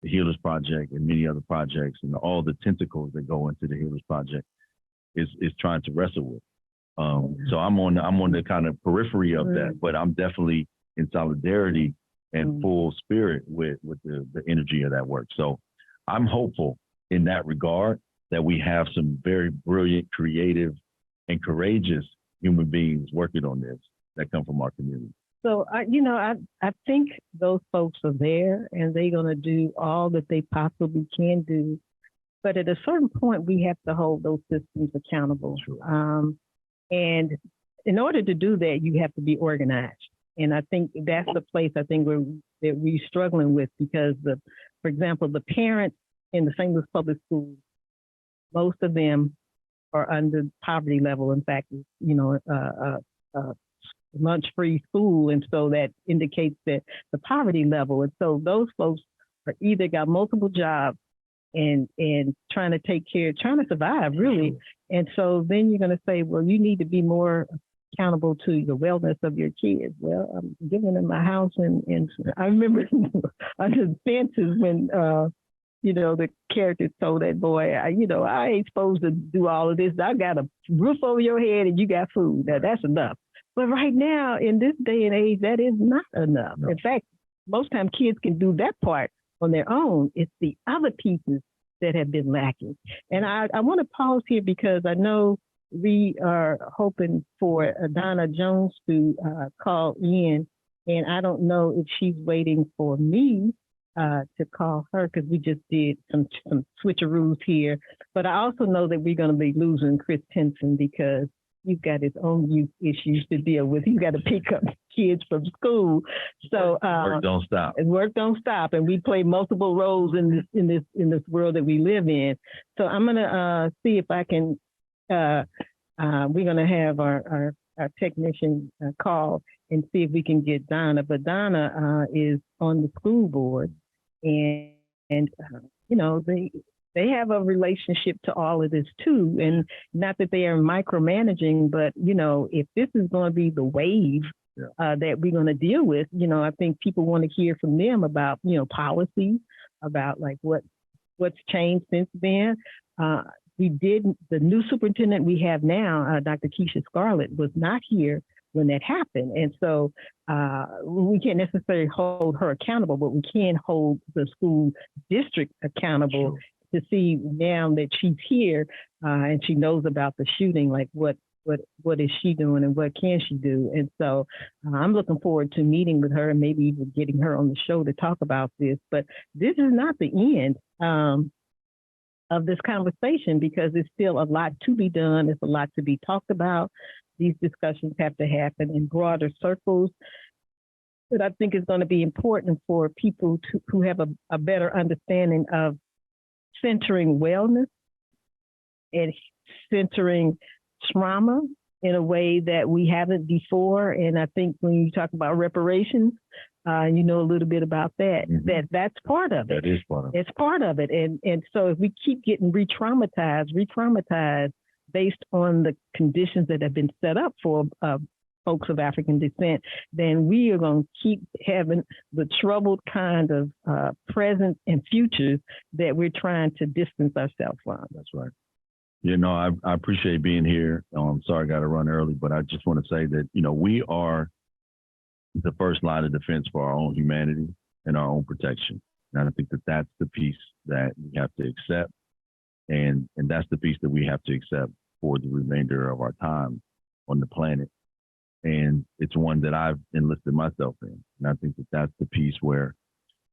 Healers Project and many other projects and all the tentacles that go into the Healers Project is trying to wrestle with. So I'm on the kind of periphery of that, but I'm definitely in solidarity and full spirit with the energy of that work. So I'm hopeful in that regard that we have some very brilliant, creative, and courageous human beings working on this that come from our community. So, I think those folks are there and they're going to do all that they possibly can do. But at a certain point, we have to hold those systems accountable. Sure. And in order to do that, you have to be organized. And I think that's the place that we're struggling with because, for example, the parents in the St. Louis Public Schools, most of them are under poverty level. In fact, lunch-free school, and so that indicates that the poverty level. And so those folks are either got multiple jobs and trying to survive, really. And so then you're going to say, well, you need to be more accountable to the wellness of your kids. Well, I'm giving them my house, and I remember under the fences when the character told that boy, I ain't supposed to do all of this. I got a roof over your head and you got food. Now that's enough. But right now, in this day and age, that is not enough. No. In fact, most times kids can do that part on their own. It's the other pieces that have been lacking. And I want to pause here because I know we are hoping for Donna Jones to call in. And I don't know if she's waiting for me to call her because we just did some switcheroos here. But I also know that we're going to be losing Chris Tenson because he's got his own youth issues to deal with. He's got to pick up kids from school. So work don't stop. And work don't stop. And we play multiple roles in this world that we live in. So I'm gonna see if I can. We're gonna have our technician call and see if we can get Donna. But Donna is on the school board, and they have a relationship to all of this too. And not that they are micromanaging, but, if this is going to be the wave that we're going to deal with, I think people want to hear from them about, policy, about like what's changed since then. The new superintendent we have now, Dr. Keisha Scarlett, was not here when that happened. And so we can't necessarily hold her accountable, but we can hold the school district accountable. Sure. To see now that she's here and she knows about the shooting, like what is she doing and what can she do? And so I'm looking forward to meeting with her and maybe even getting her on the show to talk about this. But this is not the end of this conversation because there's still a lot to be done. There's a lot to be talked about. These discussions have to happen in broader circles. But I think it's going to be important for people who have a better understanding of centering wellness and centering trauma in a way that we haven't before. And I think when you talk about reparations, a little bit about that, that's part of it. That is part of it. It's part of it. And so if we keep getting re-traumatized based on the conditions that have been set up for folks of African descent, then we are going to keep having the troubled kind of present and futures that we're trying to distance ourselves from. That's right. I appreciate being here. I'm sorry I got to run early, but I just want to say that, we are the first line of defense for our own humanity and our own protection. And I think that that's the piece that we have to accept. And that's the piece that we have to accept for the remainder of our time on the planet. And it's one that I've enlisted myself in. And I think that that's the piece where,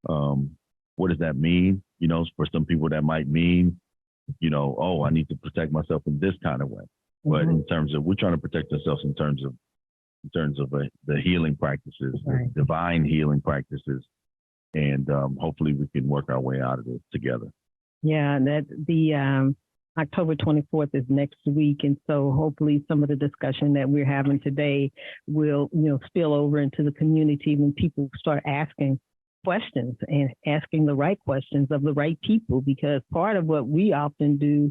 what does that mean? You know, for some people that might mean, you know, oh, I need to protect myself in this kind of way. But in terms of, we're trying to protect ourselves in terms of the healing practices, Right. the divine healing practices. And hopefully we can work our way out of it together. Yeah, that the October 24th is next week, and so hopefully some of the discussion that we're having today will, you know, spill over into the community when people start asking questions and asking the right questions of the right people. Because part of what we often do,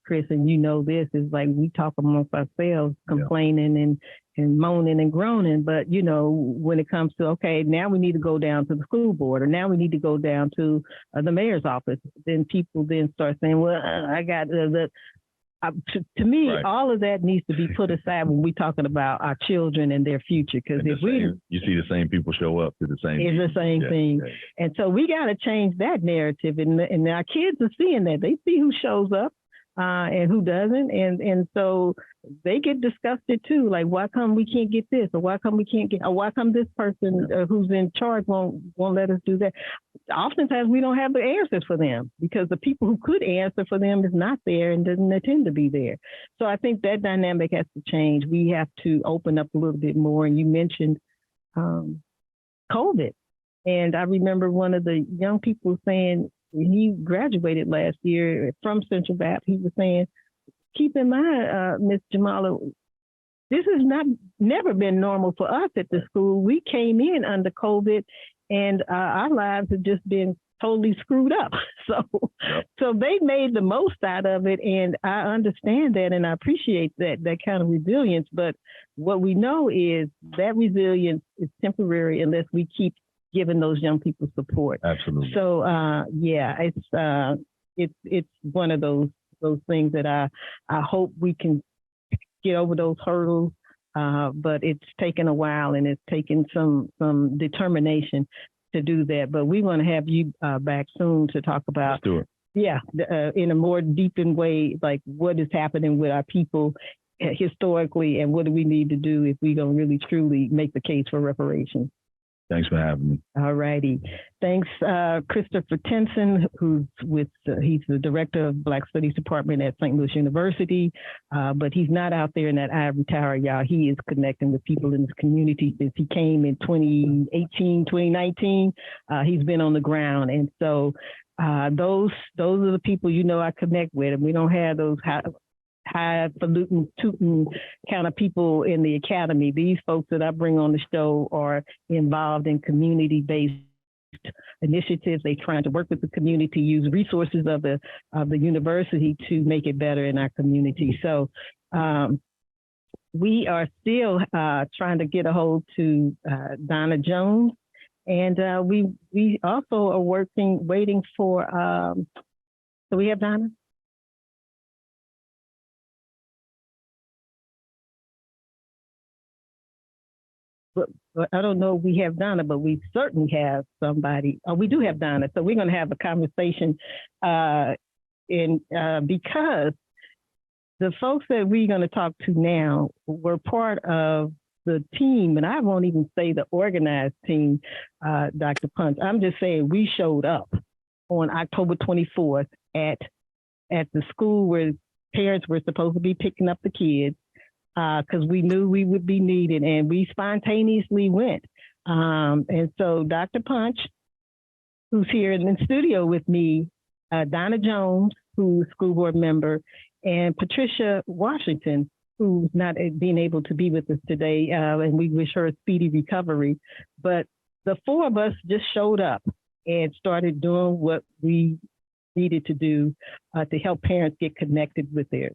Chris, and you know this, is like we talk amongst ourselves, complaining and moaning and groaning. But, you know, when it comes to, okay, now we need to go down to the school board, or now we need to go down to the mayor's office, then people then start saying, well, I got to me, Right. all of that needs to be put aside when we're talking about our children and their future. Because if you see the same people show up to the same, it's the same thing. Yeah. And so we got to change that narrative. And our kids are seeing that. They see who shows up and who doesn't. And so they get disgusted too. Like, why come we can't get this? Or why come we can't get, or why come this person who's in charge won't let us do that? Oftentimes we don't have the answers for them because the people who could answer for them is not there and doesn't intend to be there. So I think that dynamic has to change. We have to open up a little bit more. And you mentioned COVID. And I remember one of the young people saying, when he graduated last year from Central VAP, he was saying, keep in mind, Ms. Jamala, this has never been normal for us at the school. We came in under COVID and our lives have just been totally screwed up. So they made the most out of it. And I understand that and I appreciate that kind of resilience. But what we know is that resilience is temporary unless we keep giving those young people support. Absolutely. So it's one of those things that I hope we can get over those hurdles. But it's taken a while and it's taken some determination to do that. But we want to have you back soon to talk about, let's do it. Yeah, in a more deepened way, like what is happening with our people historically and what do we need to do if we're going to really truly make the case for reparations. Thanks for having me. All righty. Thanks, Christopher Tenson, who's he's the director of Black Studies Department at St. Louis University, but he's not out there in that ivory tower, y'all. He is connecting with people in this community since he came in 2018, 2019. He's been on the ground. And so those are the people, you know, I connect with, and we don't have those highfalutin tootin kind of people in the academy. These folks that I bring on the show are involved in community-based initiatives. They're trying to work with the community, use resources of the university to make it better in our community. So we are still trying to get a hold to Donna Jones, and we also are waiting for. So we have Donna. But I don't know if we have Donna, but we certainly have somebody. Oh, we do have Donna. So we're going to have a conversation because the folks that we're going to talk to now were part of the team, and I won't even say the organized team, Dr. Punch. I'm just saying we showed up on October 24th at the school where parents were supposed to be picking up the kids. Because we knew we would be needed, and we spontaneously went. And so Dr. Punch, who's here in the studio with me, Donna Jones, who's a school board member, and Patricia Washington, who's not being able to be with us today, and we wish her a speedy recovery. But the four of us just showed up and started doing what we needed to do to help parents get connected with their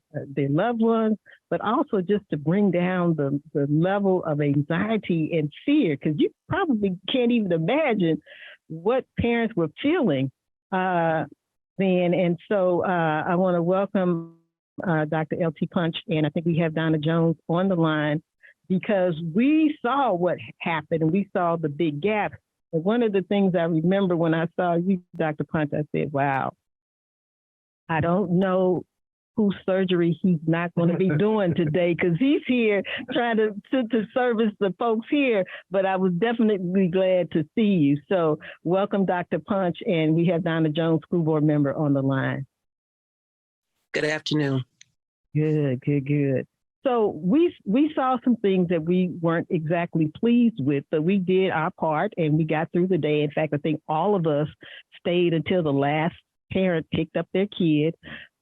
loved ones, but also just to bring down the level of anxiety and fear, because you probably can't even imagine what parents were feeling then. And so I want to welcome Dr. L.T. Punch, and I think we have Donna Jones on the line because we saw what happened and we saw the big gap. And one of the things I remember when I saw you, Dr. Punch, I said, wow, I don't know whose surgery he's not going to be doing today because he's here trying to service the folks here. But I was definitely glad to see you. So welcome, Dr. Punch, and we have Donna Jones, school board member, on the line. Good afternoon. Good. So we saw some things that we weren't exactly pleased with, but we did our part and we got through the day. In fact, I think all of us stayed until the last parent picked up their kid.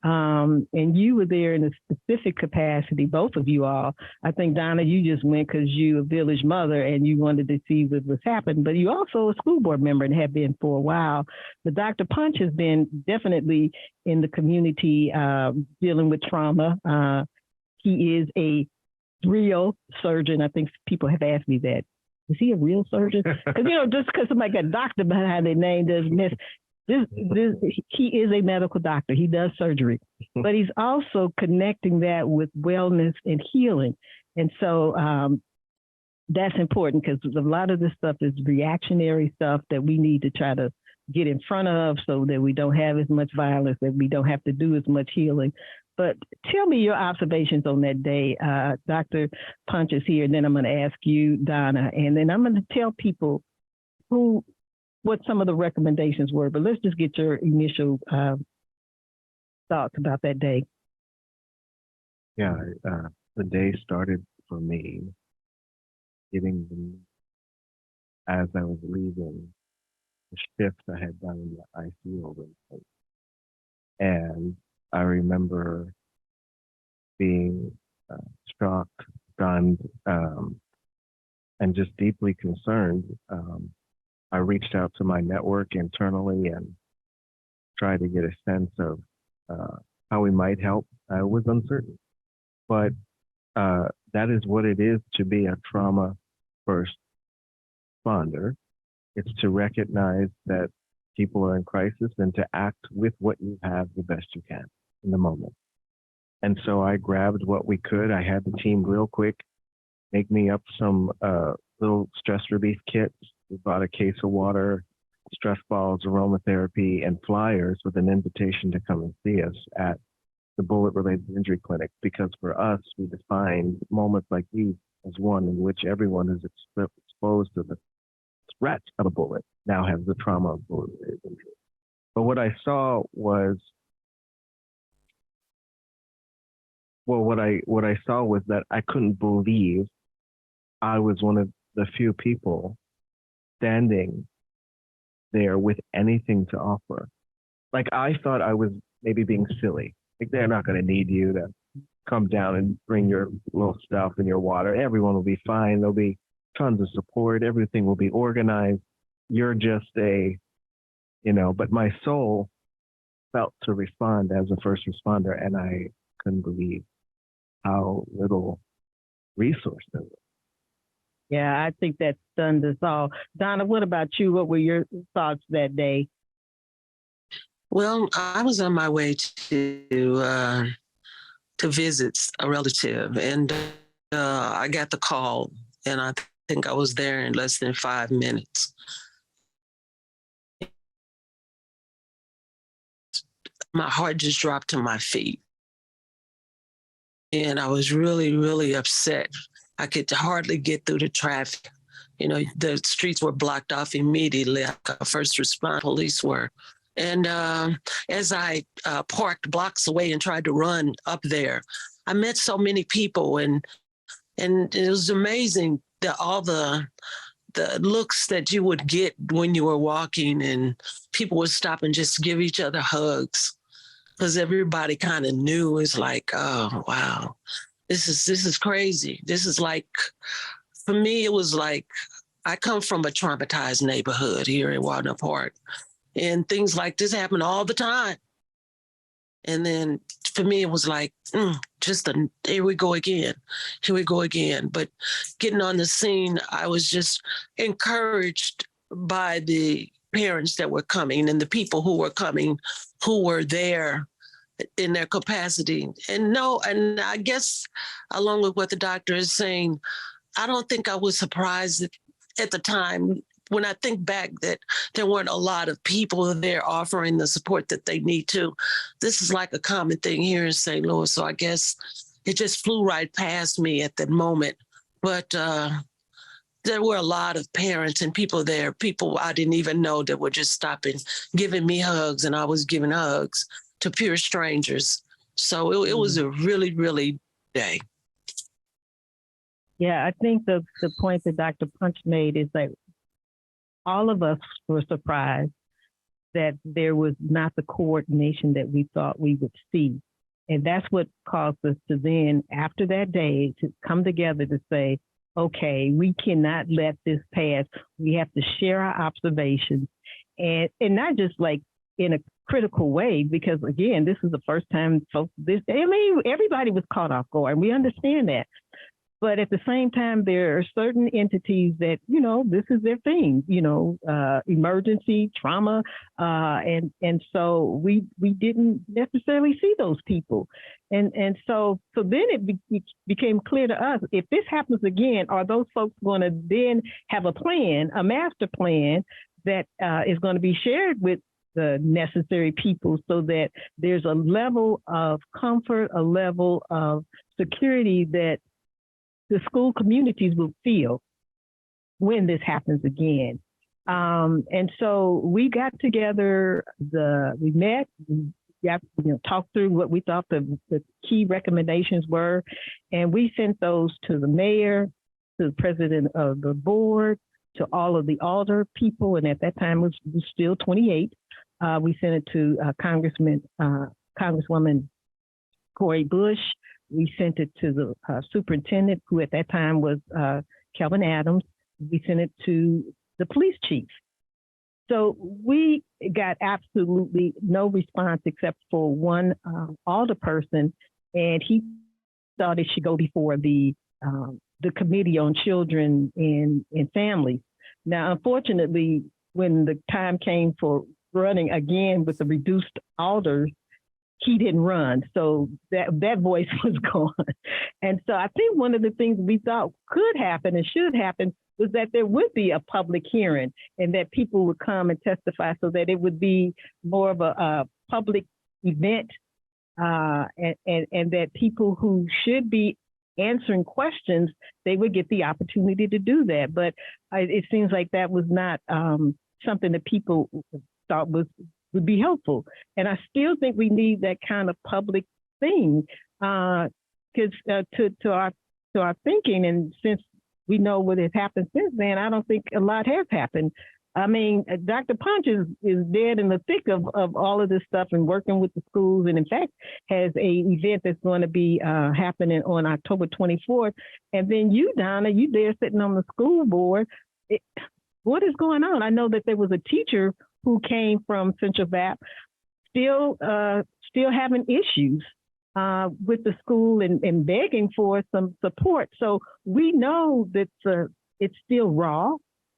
And you were there in a specific capacity, both of you all. I think, Donna, you just went because you're a village mother and you wanted to see what was happening, but you also a school board member and have been for a while. But Dr. Punch has been definitely in the community dealing with trauma. He is a real surgeon. I think people have asked me that. Is he a real surgeon? Because, just because somebody got doctor behind their name doesn't necessarily. He is a medical doctor. He does surgery, but he's also connecting that with wellness and healing. And so that's important because a lot of this stuff is reactionary stuff that we need to try to get in front of so that we don't have as much violence, that we don't have to do as much healing. But tell me your observations on that day. Dr. Punch is here, and then I'm going to ask you, Donna, and then I'm going to tell people what some of the recommendations were. But let's just get your initial thoughts about that day. Yeah, the day started for me as I was leaving the shift I had done in the ICU room. And I remember being shocked, stunned, and just deeply concerned. I reached out to my network internally and tried to get a sense of how we might help. I was uncertain, but that is what it is to be a trauma first responder. It's to recognize that people are in crisis and to act with what you have the best you can in the moment. And so I grabbed what we could. I had the team real quick make me up some little stress relief kits. We bought a case of water, stress balls, aromatherapy, and flyers with an invitation to come and see us at the bullet-related injury clinic. Because for us, we define moments like these as one in which everyone is exposed to the threat of a bullet, now has the trauma of bullet-related injury. But what I saw was, what I saw was that I couldn't believe I was one of the few people standing there with anything to offer. Like, I thought I was maybe being silly. Like, they're not going to need you to come down and bring your little stuff and your water. Everyone will be fine. There'll be tons of support. Everything will be organized. You're just but my soul felt to respond as a first responder, and I couldn't believe how little resource there was. Yeah, I think that stunned us all. Donna, what about you? What were your thoughts that day? Well, I was on my way to visit a relative, and I got the call, and I think I was there in less than 5 minutes. My heart just dropped to my feet. And I was really, really upset. I could hardly get through the traffic. The streets were blocked off immediately. First responder police were. And as I parked blocks away and tried to run up there, I met so many people, and it was amazing that all the looks that you would get when you were walking, and people would stop and just give each other hugs, because everybody kind of knew. It's like, oh, wow, this is crazy. This is like, for me, it was like, I come from a traumatized neighborhood here in Walnut Park, and things like this happen all the time. And then for me, it was like, here we go again. But getting on the scene, I was just encouraged by the parents that were coming and the people who were coming, who were there in their capacity. And I guess along with what the doctor is saying, I don't think I was surprised at the time when I think back that there weren't a lot of people there offering the support that they need to, this is like a common thing here in St. Louis. So I guess it just flew right past me at that moment. But there were a lot of parents and people there, people I didn't even know that were just stopping, giving me hugs, and I was giving hugs to pure strangers. So it was a really, really day. Yeah, I think the point that Dr. Punch made is that all of us were surprised that there was not the coordination that we thought we would see. And that's what caused us to then, after that day, to come together to say, okay, we cannot let this pass. We have to share our observations, and not just like in a critical way, because again, this is the first time folks everybody was caught off guard. We understand that. But at the same time, there are certain entities that, this is their thing, emergency, trauma. And so we didn't necessarily see those people. And so then it became clear to us, if this happens again, are those folks going to then have a plan, a master plan that is going to be shared with the necessary people so that there's a level of comfort, a level of security that the school communities will feel when this happens again. And so we got together, we met, we got, talked through what we thought the key recommendations were, and we sent those to the mayor, to the president of the board, to all of the alder people, and at that time it was still 28. We sent it to Congresswoman Cori Bush. We sent it to the superintendent, who at that time was Kelvin Adams. We sent it to the police chief. So we got absolutely no response except for one alderperson, and he thought it should go before the Committee on Children and Families. Now, unfortunately, when the time came for running again with the reduced alders, he didn't run. So that voice was gone. And so I think one of the things we thought could happen and should happen was that there would be a public hearing and that people would come and testify so that it would be more of a public event and that people who should be answering questions, they would get the opportunity to do that. But it seems like that was not something that people thought would be helpful. And I still think we need that kind of public thing because to our thinking, and since we know what has happened since then, I don't think a lot has happened. I mean, Dr. Punch is dead in the thick of all of this stuff and working with the schools, and in fact has a event that's going to be happening on October 24th. And then you, Donna, you there sitting on the school board. What is going on? I know that there was a teacher who came from Central VAP, still having issues with the school and begging for some support. So we know that it's still raw.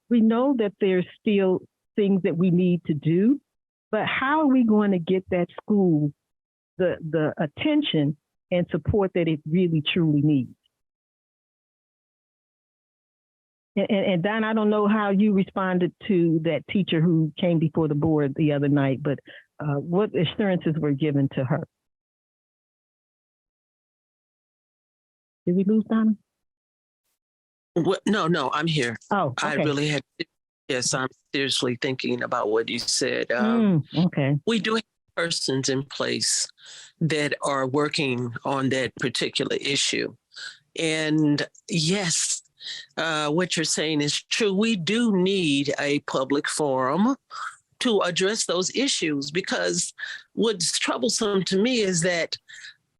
We know that there's still things that we need to do, but how are we going to get that school the attention and support that it really truly needs? And Don, I don't know how you responded to that teacher who came before the board the other night, but what assurances were given to her? Did we lose Donna? No, I'm here. Oh, okay. I really had, yes, I'm seriously thinking about what you said. Okay. We do have persons in place that are working on that particular issue. And yes, what you're saying is true. We do need a public forum to address those issues, because what's troublesome to me is that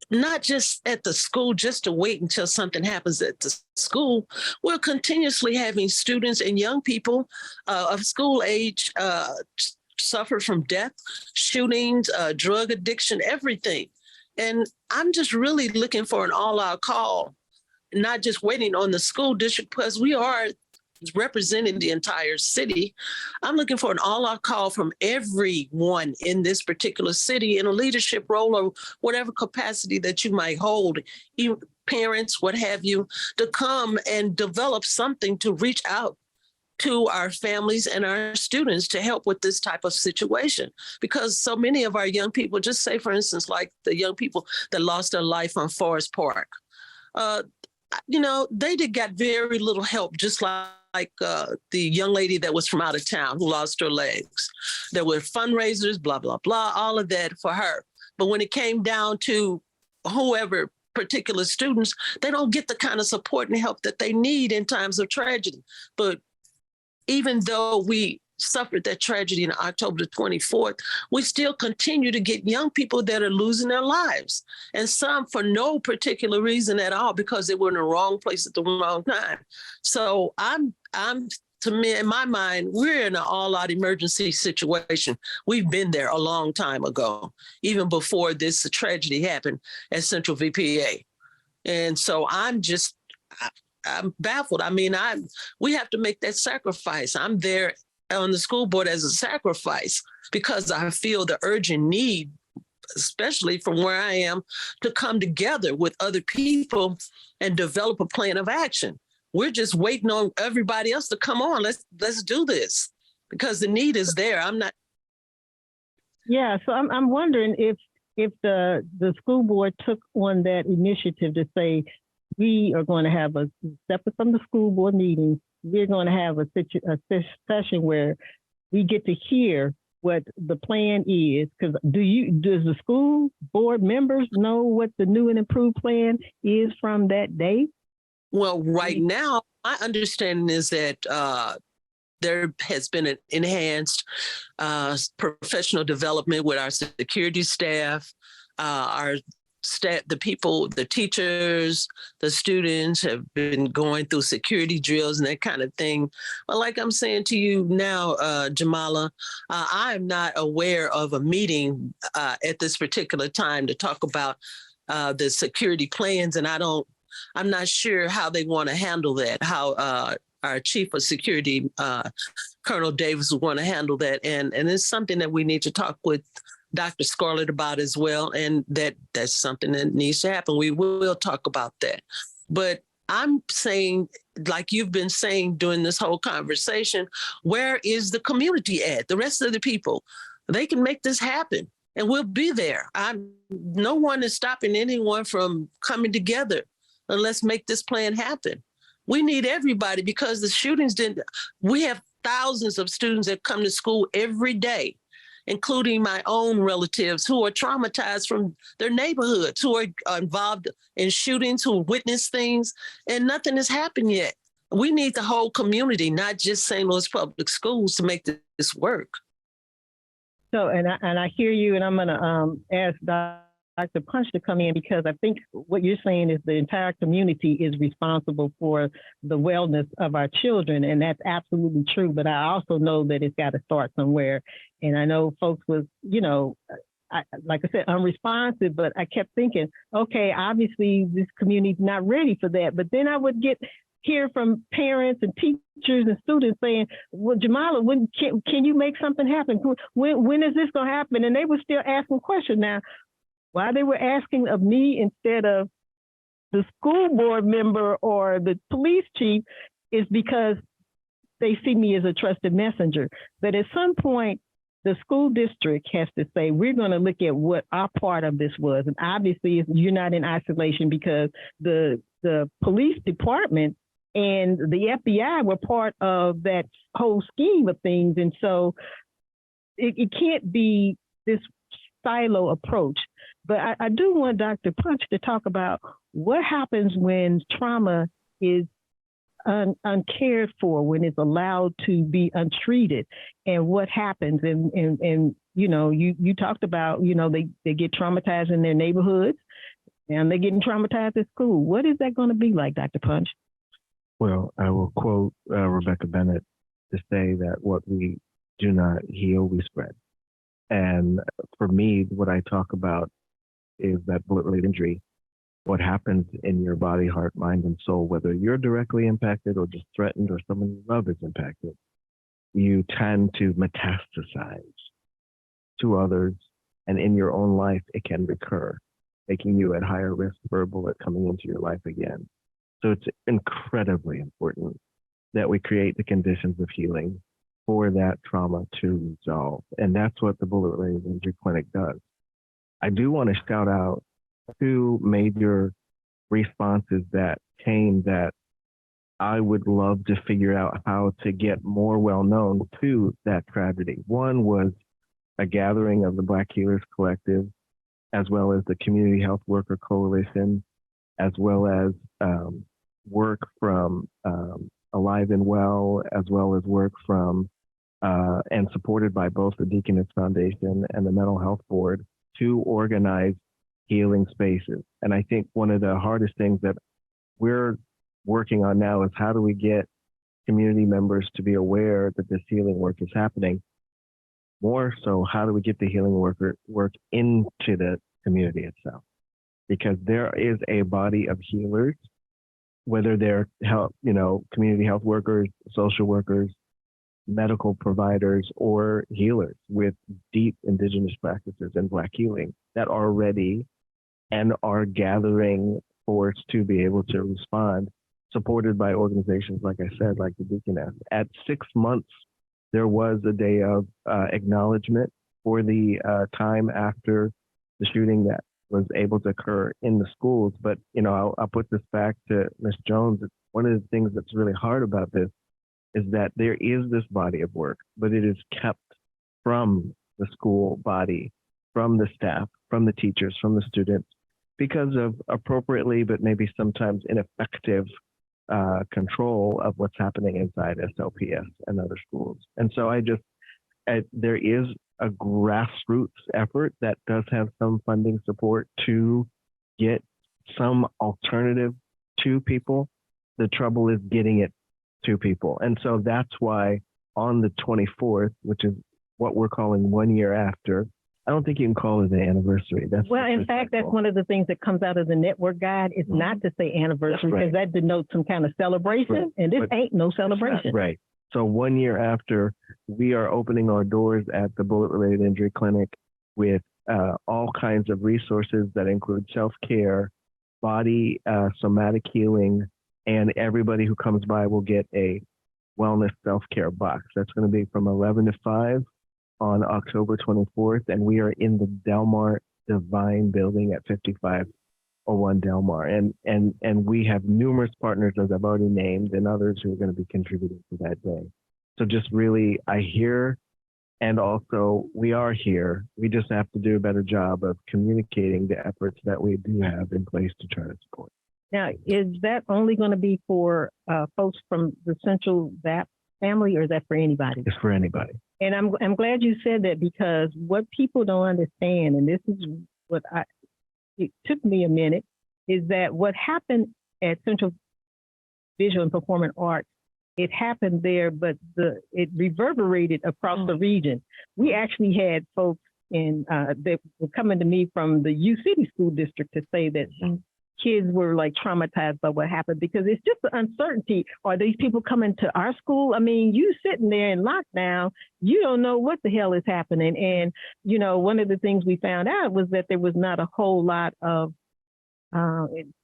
not just at the school, just to wait until something happens at the school, we're continuously having students and young people of school age suffer from death, shootings, drug addiction, everything. And I'm just really looking for an all-out call, not just waiting on the school district, because we are representing the entire city. I'm looking for an all-out call from everyone in this particular city in a leadership role or whatever capacity that you might hold, even parents, what have you, to come and develop something to reach out to our families and our students to help with this type of situation. Because so many of our young people, just say, for instance, like the young people that lost their life on Forest Park, they got very little help, just like the young lady that was from out of town who lost her legs. There were fundraisers, blah, blah, blah, all of that for her. But when it came down to whoever particular students, they don't get the kind of support and help that they need in times of tragedy. But even though we suffered that tragedy on October the 24th, we still continue to get young people that are losing their lives. And some for no particular reason at all, because they were in the wrong place at the wrong time. So I'm to me, in my mind, we're in an all-out emergency situation. We've been there a long time ago, even before this tragedy happened at Central VPA. And so I'm baffled. I mean, we have to make that sacrifice. I'm there on the school board as a sacrifice because I feel the urgent need, especially from where I am, to come together with other people and develop a plan of action. We're just waiting on everybody else to come on. Let's do this because the need is there. Yeah, so I'm wondering if the school board took on that initiative to say, we are going to have a separate from the school board meeting, we're going to have a session where we get to hear what the plan is. Because does the school board members know what the new and improved plan is from that day? Well, right now, my understanding is that there has been an enhanced professional development with our security staff, our staff, the people, the teachers, the students have been going through security drills and that kind of thing. But like I'm saying to you now, Jamala, I'm not aware of a meeting at this particular time to talk about the security plans, and I'm not sure how they want to handle that, how our chief of security, Colonel Davis, will want to handle that. And it's something that we need to talk with Dr. Scarlett about as well. And that's something that needs to happen. We will talk about that. But I'm saying, like you've been saying during this whole conversation, where is the community at? The rest of the people, they can make this happen and we'll be there. No one is stopping anyone from coming together. And let's make this plan happen. We need everybody because the shootings we have thousands of students that come to school every day, including my own relatives who are traumatized from their neighborhoods, who are involved in shootings, who witness things, and nothing has happened yet. We need the whole community, not just St. Louis Public Schools, to make this work. So, and I hear you, and I'm going to ask Dr. Punch to come in, because I think what you're saying is the entire community is responsible for the wellness of our children, and that's absolutely true. But I also know that it's got to start somewhere. And I know folks was, like I said, unresponsive, but I kept thinking, okay, obviously this community's not ready for that. But then I would hear from parents and teachers and students saying, well, Jamala, can you make something happen? When is this going to happen? And they were still asking questions. Now, why they were asking of me instead of the school board member or the police chief is because they see me as a trusted messenger. But at some point, the school district has to say, we're going to look at what our part of this was. And obviously, you're not in isolation, because the police department and the FBI were part of that whole scheme of things. And so it can't be this silo approach. But I do want Dr. Punch to talk about what happens when trauma is uncared for, when it's allowed to be untreated, and what happens. And you talked about, they get traumatized in their neighborhoods, and they're getting traumatized at school. What is that going to be like, Dr. Punch? Well, I will quote Rebecca Bennett to say that what we do not heal, we spread. And for me, what I talk about is that bullet-related injury, what happens in your body, heart, mind, and soul, whether you're directly impacted or just threatened or someone you love is impacted, you tend to metastasize to others, and in your own life, it can recur, making you at higher risk for a bullet coming into your life again. So it's incredibly important that we create the conditions of healing for that trauma to resolve. And that's what the Bullet-Related Injury Clinic does. I do want to shout out two major responses that came that I would love to figure out how to get more well known to that tragedy. One was a gathering of the Black Healers Collective, as well as the Community Health Worker Coalition, as well as work from Alive and Well, as well as work from and supported by both the Deaconess Foundation and the Mental Health Board to organize healing spaces. And I think one of the hardest things that we're working on now is how do we get community members to be aware that this healing work is happening? More so, how do we get the healing work into the community itself? Because there is a body of healers, whether they're community health workers, social workers, medical providers, or healers with deep indigenous practices and Black healing that are ready and are gathering force to be able to respond, supported by organizations, like I said, like the Deaconess. At 6 months, there was a day of acknowledgement for the time after the shooting that was able to occur in the schools. But, I'll put this back to Ms. Jones. One of the things that's really hard about this is that there is this body of work, but it is kept from the school body, from the staff, from the teachers, from the students, because of appropriately, but maybe sometimes ineffective control of what's happening inside SLPS and other schools. And so there is a grassroots effort that does have some funding support to get some alternative to people. The trouble is getting it to people. And so that's why on the 24th, which is what we're calling 1 year after, I don't think you can call it an anniversary. In fact, that's one of the things that comes out of the network guide. It's not to say anniversary, because that denotes some kind of celebration, and this ain't no celebration. Right. So 1 year after, we are opening our doors at the Bullet-Related Injury Clinic with all kinds of resources that include self-care, body, somatic healing, and everybody who comes by will get a wellness self-care box. That's going to be from 11 to 5 on October 24th, and we are in the Delmar Divine building at 5501 Delmar. And we have numerous partners, as I've already named, and others who are going to be contributing to that day. So just really, I hear, and also we are here. We just have to do a better job of communicating the efforts that we do have in place to try to support. Now, is that only going to be for folks from the Central VAP family, or is that for anybody? It's for anybody. And I'm glad you said that, because what people don't understand, and this is what it took me a minute, is that what happened at Central Visual and Performing Arts, it happened there, but it reverberated across the region. We actually had folks that were coming to me from the U City School District to say that kids were like traumatized by what happened, because it's just the uncertainty. Are these people coming to our school? I mean, you sitting there in lockdown, you don't know what the hell is happening. And, one of the things we found out was that there was not a whole lot of,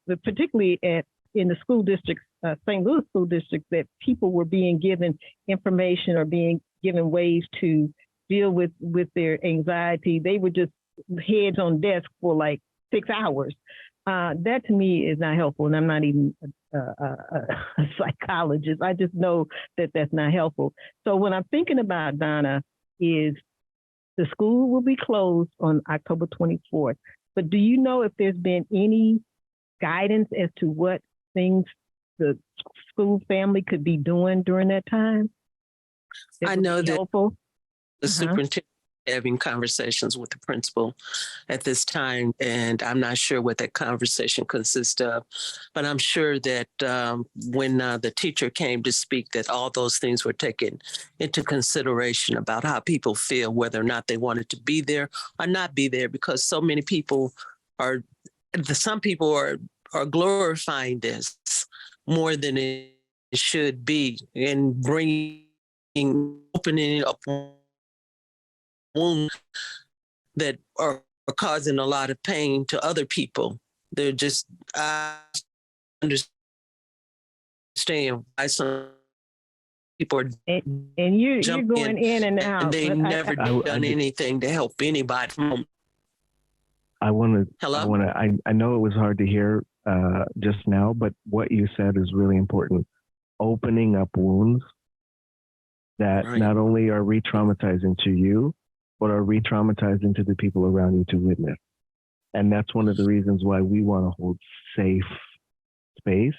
particularly in the school districts, St. Louis school district, that people were being given information or being given ways to deal with their anxiety. They were just heads on desk for like 6 hours. That to me is not helpful, and I'm not even a psychologist. I just know that that's not helpful. So what I'm thinking about, Donna, is the school will be closed on October 24th. But do you know if there's been any guidance as to what things the school family could be doing during that time? I know that helpful? the superintendent having conversations with the principal at this time, and I'm not sure what that conversation consists of, but I'm sure that when the teacher came to speak, that all those things were taken into consideration about how people feel, whether or not they wanted to be there or not be there, because so many people some people are glorifying this more than it should be, and opening up wounds that are causing a lot of pain to other people. They're just, I understand why some people are And you're jumping going in and out. and they but never I done anything to help anybody. I want to. Hello? I know it was hard to hear just now, but what you said is really important. Opening up wounds that Right. not only are re-traumatizing to you, but are re-traumatizing to the people around you to witness. And that's one of the reasons why we want to hold safe space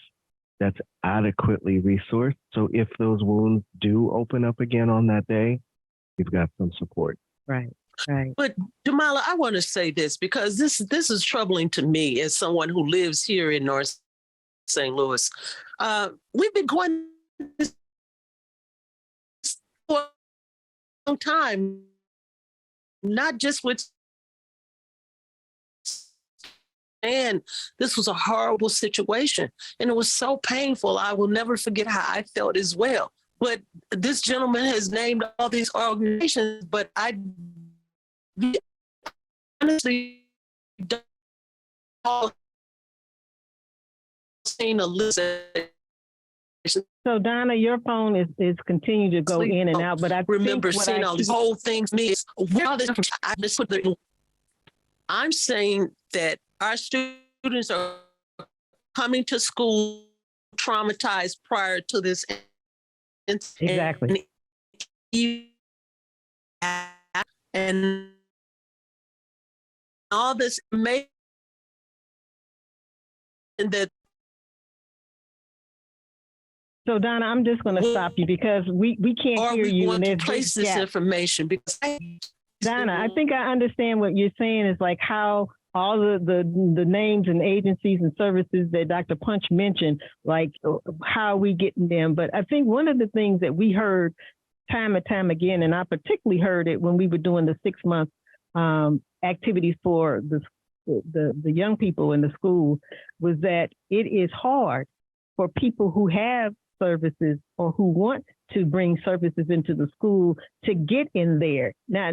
that's adequately resourced. So if those wounds do open up again on that day, we've got some support. right, right. But Jamala, I want to say this because this is troubling to me as someone who lives here in North St. Louis. We've been going this for a long time, not just with. And this was a horrible situation, and it was so painful. I will never forget how I felt as well. But this gentleman has named all these organizations, but I honestly don't seen a list. So Donna, your phone is continuing to go in and out, but I remember think what seeing I all these whole things. I'm saying that our students are coming to school traumatized prior to this incident. Exactly. And all this information that. So Donna, I'm just going to stop you because we can't hear you. Or we want and to place this information because. Donna, I think I understand what you're saying is like how all the names and agencies and services that Dr. Punch mentioned, like how we getting them. But I think one of the things that we heard time and time again, and I particularly heard it when we were doing the 6-month activities for the young people in the school, was that it is hard for people who have services or who want to bring services into the school to get in there. Now,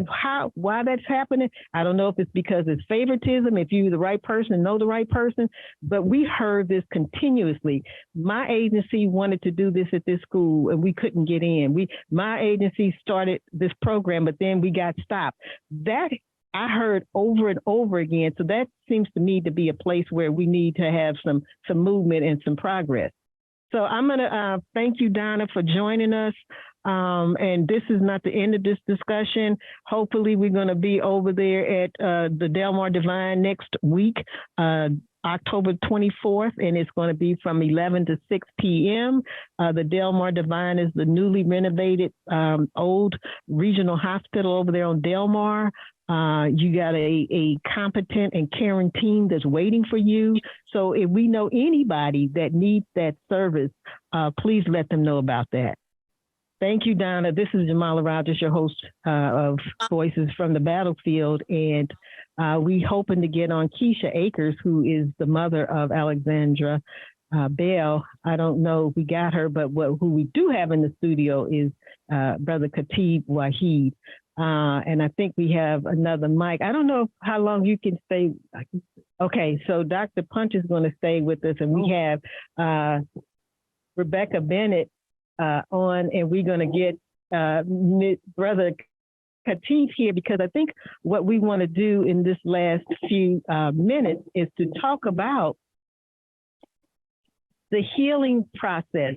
why that's happening, I don't know if it's because it's favoritism, if you're the right person, know the right person, but we heard this continuously. My agency wanted to do this at this school and we couldn't get in. My agency started this program, but then we got stopped. That I heard over and over again. So that seems to me to be a place where we need to have some movement and some progress. So I'm going to thank you, Donna, for joining us. And this is not the end of this discussion. Hopefully, we're going to be over there at the Delmar Divine next week, October 24th, and it's going to be from 11 to 6 p.m. The Delmar Divine is the newly renovated old regional hospital over there on Delmar. You got a competent and caring team that's waiting for you. So if we know anybody that needs that service, please let them know about that. Thank you, Donna. This is Jamala Rogers, your host of Voices from the Battlefield. And we hoping to get on Keisha Akers, who is the mother of Alexandra Bell. I don't know if we got her, but who we do have in the studio is Brother Khatib Waheed. And I think we have another mic. I don't know how long you can stay. Okay, so Dr. Punch is going to stay with us, and we have Rebecca Bennett on, and we're going to get Brother Khatib here, because I think what we want to do in this last few minutes is to talk about the healing process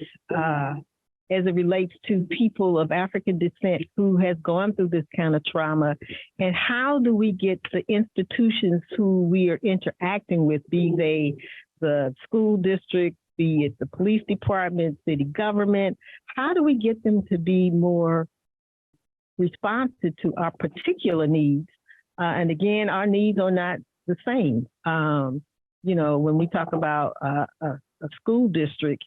as it relates to people of African descent who has gone through this kind of trauma, and how do we get the institutions who we are interacting with, be they the school district, be it the police department, city government, how do we get them to be more responsive to our particular needs? And again, our needs are not the same. When we talk about a school district,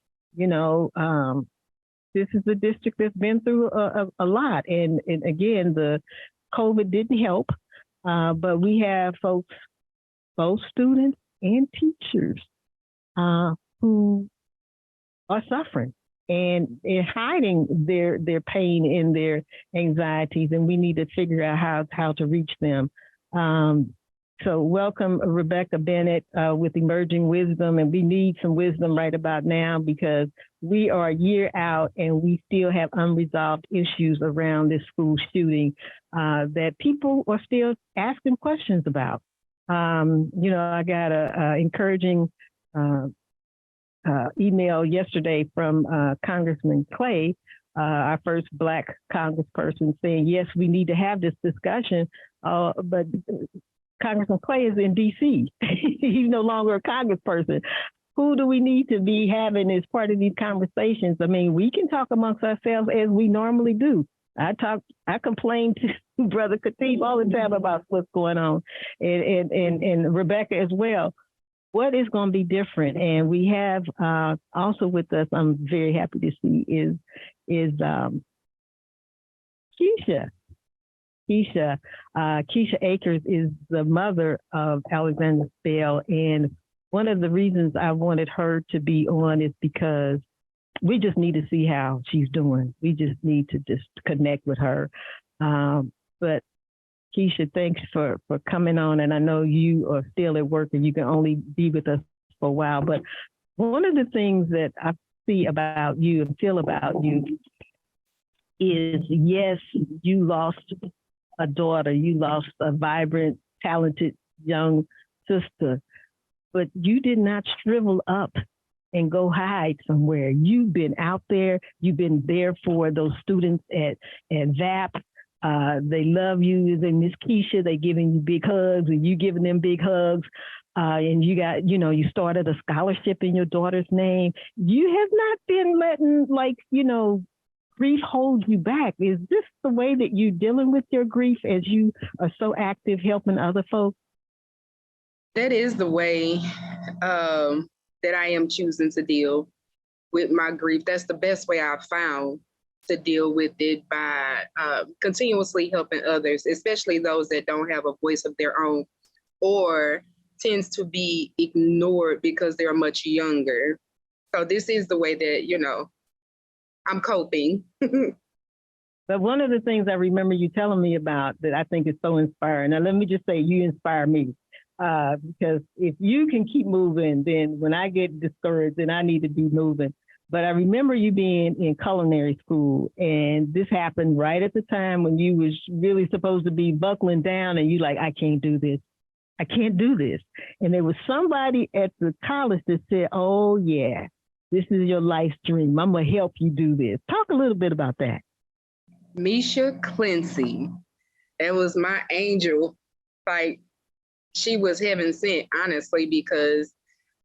this is a district that's been through a lot. And again, the COVID didn't help, but we have folks, both students and teachers, who are suffering and hiding their pain and their anxieties, and we need to figure out how to reach them. So welcome, Rebecca Bennett, with Emerging Wisdom, and we need some wisdom right about now, because we are a year out and we still have unresolved issues around this school shooting that people are still asking questions about. I got a encouraging email yesterday from Congressman Clay, our first Black congressperson, saying, yes, we need to have this discussion, but Congressman Clay is in D.C. He's no longer a congressperson. Who do we need to be having as part of these conversations? I mean, we can talk amongst ourselves as we normally do. I complain to Brother Khatib all the time about what's going on, and Rebecca as well. What is going to be different? And we have also with us, I'm very happy to see, is Keisha. Keisha Akers is the mother of Alexander Bell. And one of the reasons I wanted her to be on is because we just need to see how she's doing. We just need to just connect with her. But Keisha, thanks for coming on. And I know you are still at work and you can only be with us for a while. But one of the things that I see about you and feel about you is, yes, you lost a daughter, you lost a vibrant, talented young sister, but you did not shrivel up and go hide somewhere. You've been out there. You've been there for those students at VAP. They love you. They miss Keisha. They giving you big hugs, and you giving them big hugs. And you got, you started a scholarship in your daughter's name. You have not been letting, grief hold you back. Is this the way that you're dealing with your grief as you are so active helping other folks? That is the way that I am choosing to deal with my grief. That's the best way I've found to deal with it, by continuously helping others, especially those that don't have a voice of their own or tends to be ignored because they're much younger. So this is the way that, I'm coping. But one of the things I remember you telling me about that I think is so inspiring. Now, let me just say you inspire me. Because if you can keep moving, then when I get discouraged, then I need to be moving. But I remember you being in culinary school, and this happened right at the time when you was really supposed to be buckling down, and you like, I can't do this. I can't do this. And there was somebody at the college that said, oh yeah, this is your life's dream. I'm gonna help you do this. Talk a little bit about that. Misha Clancy, it was my angel. Like, she was heaven sent, honestly, because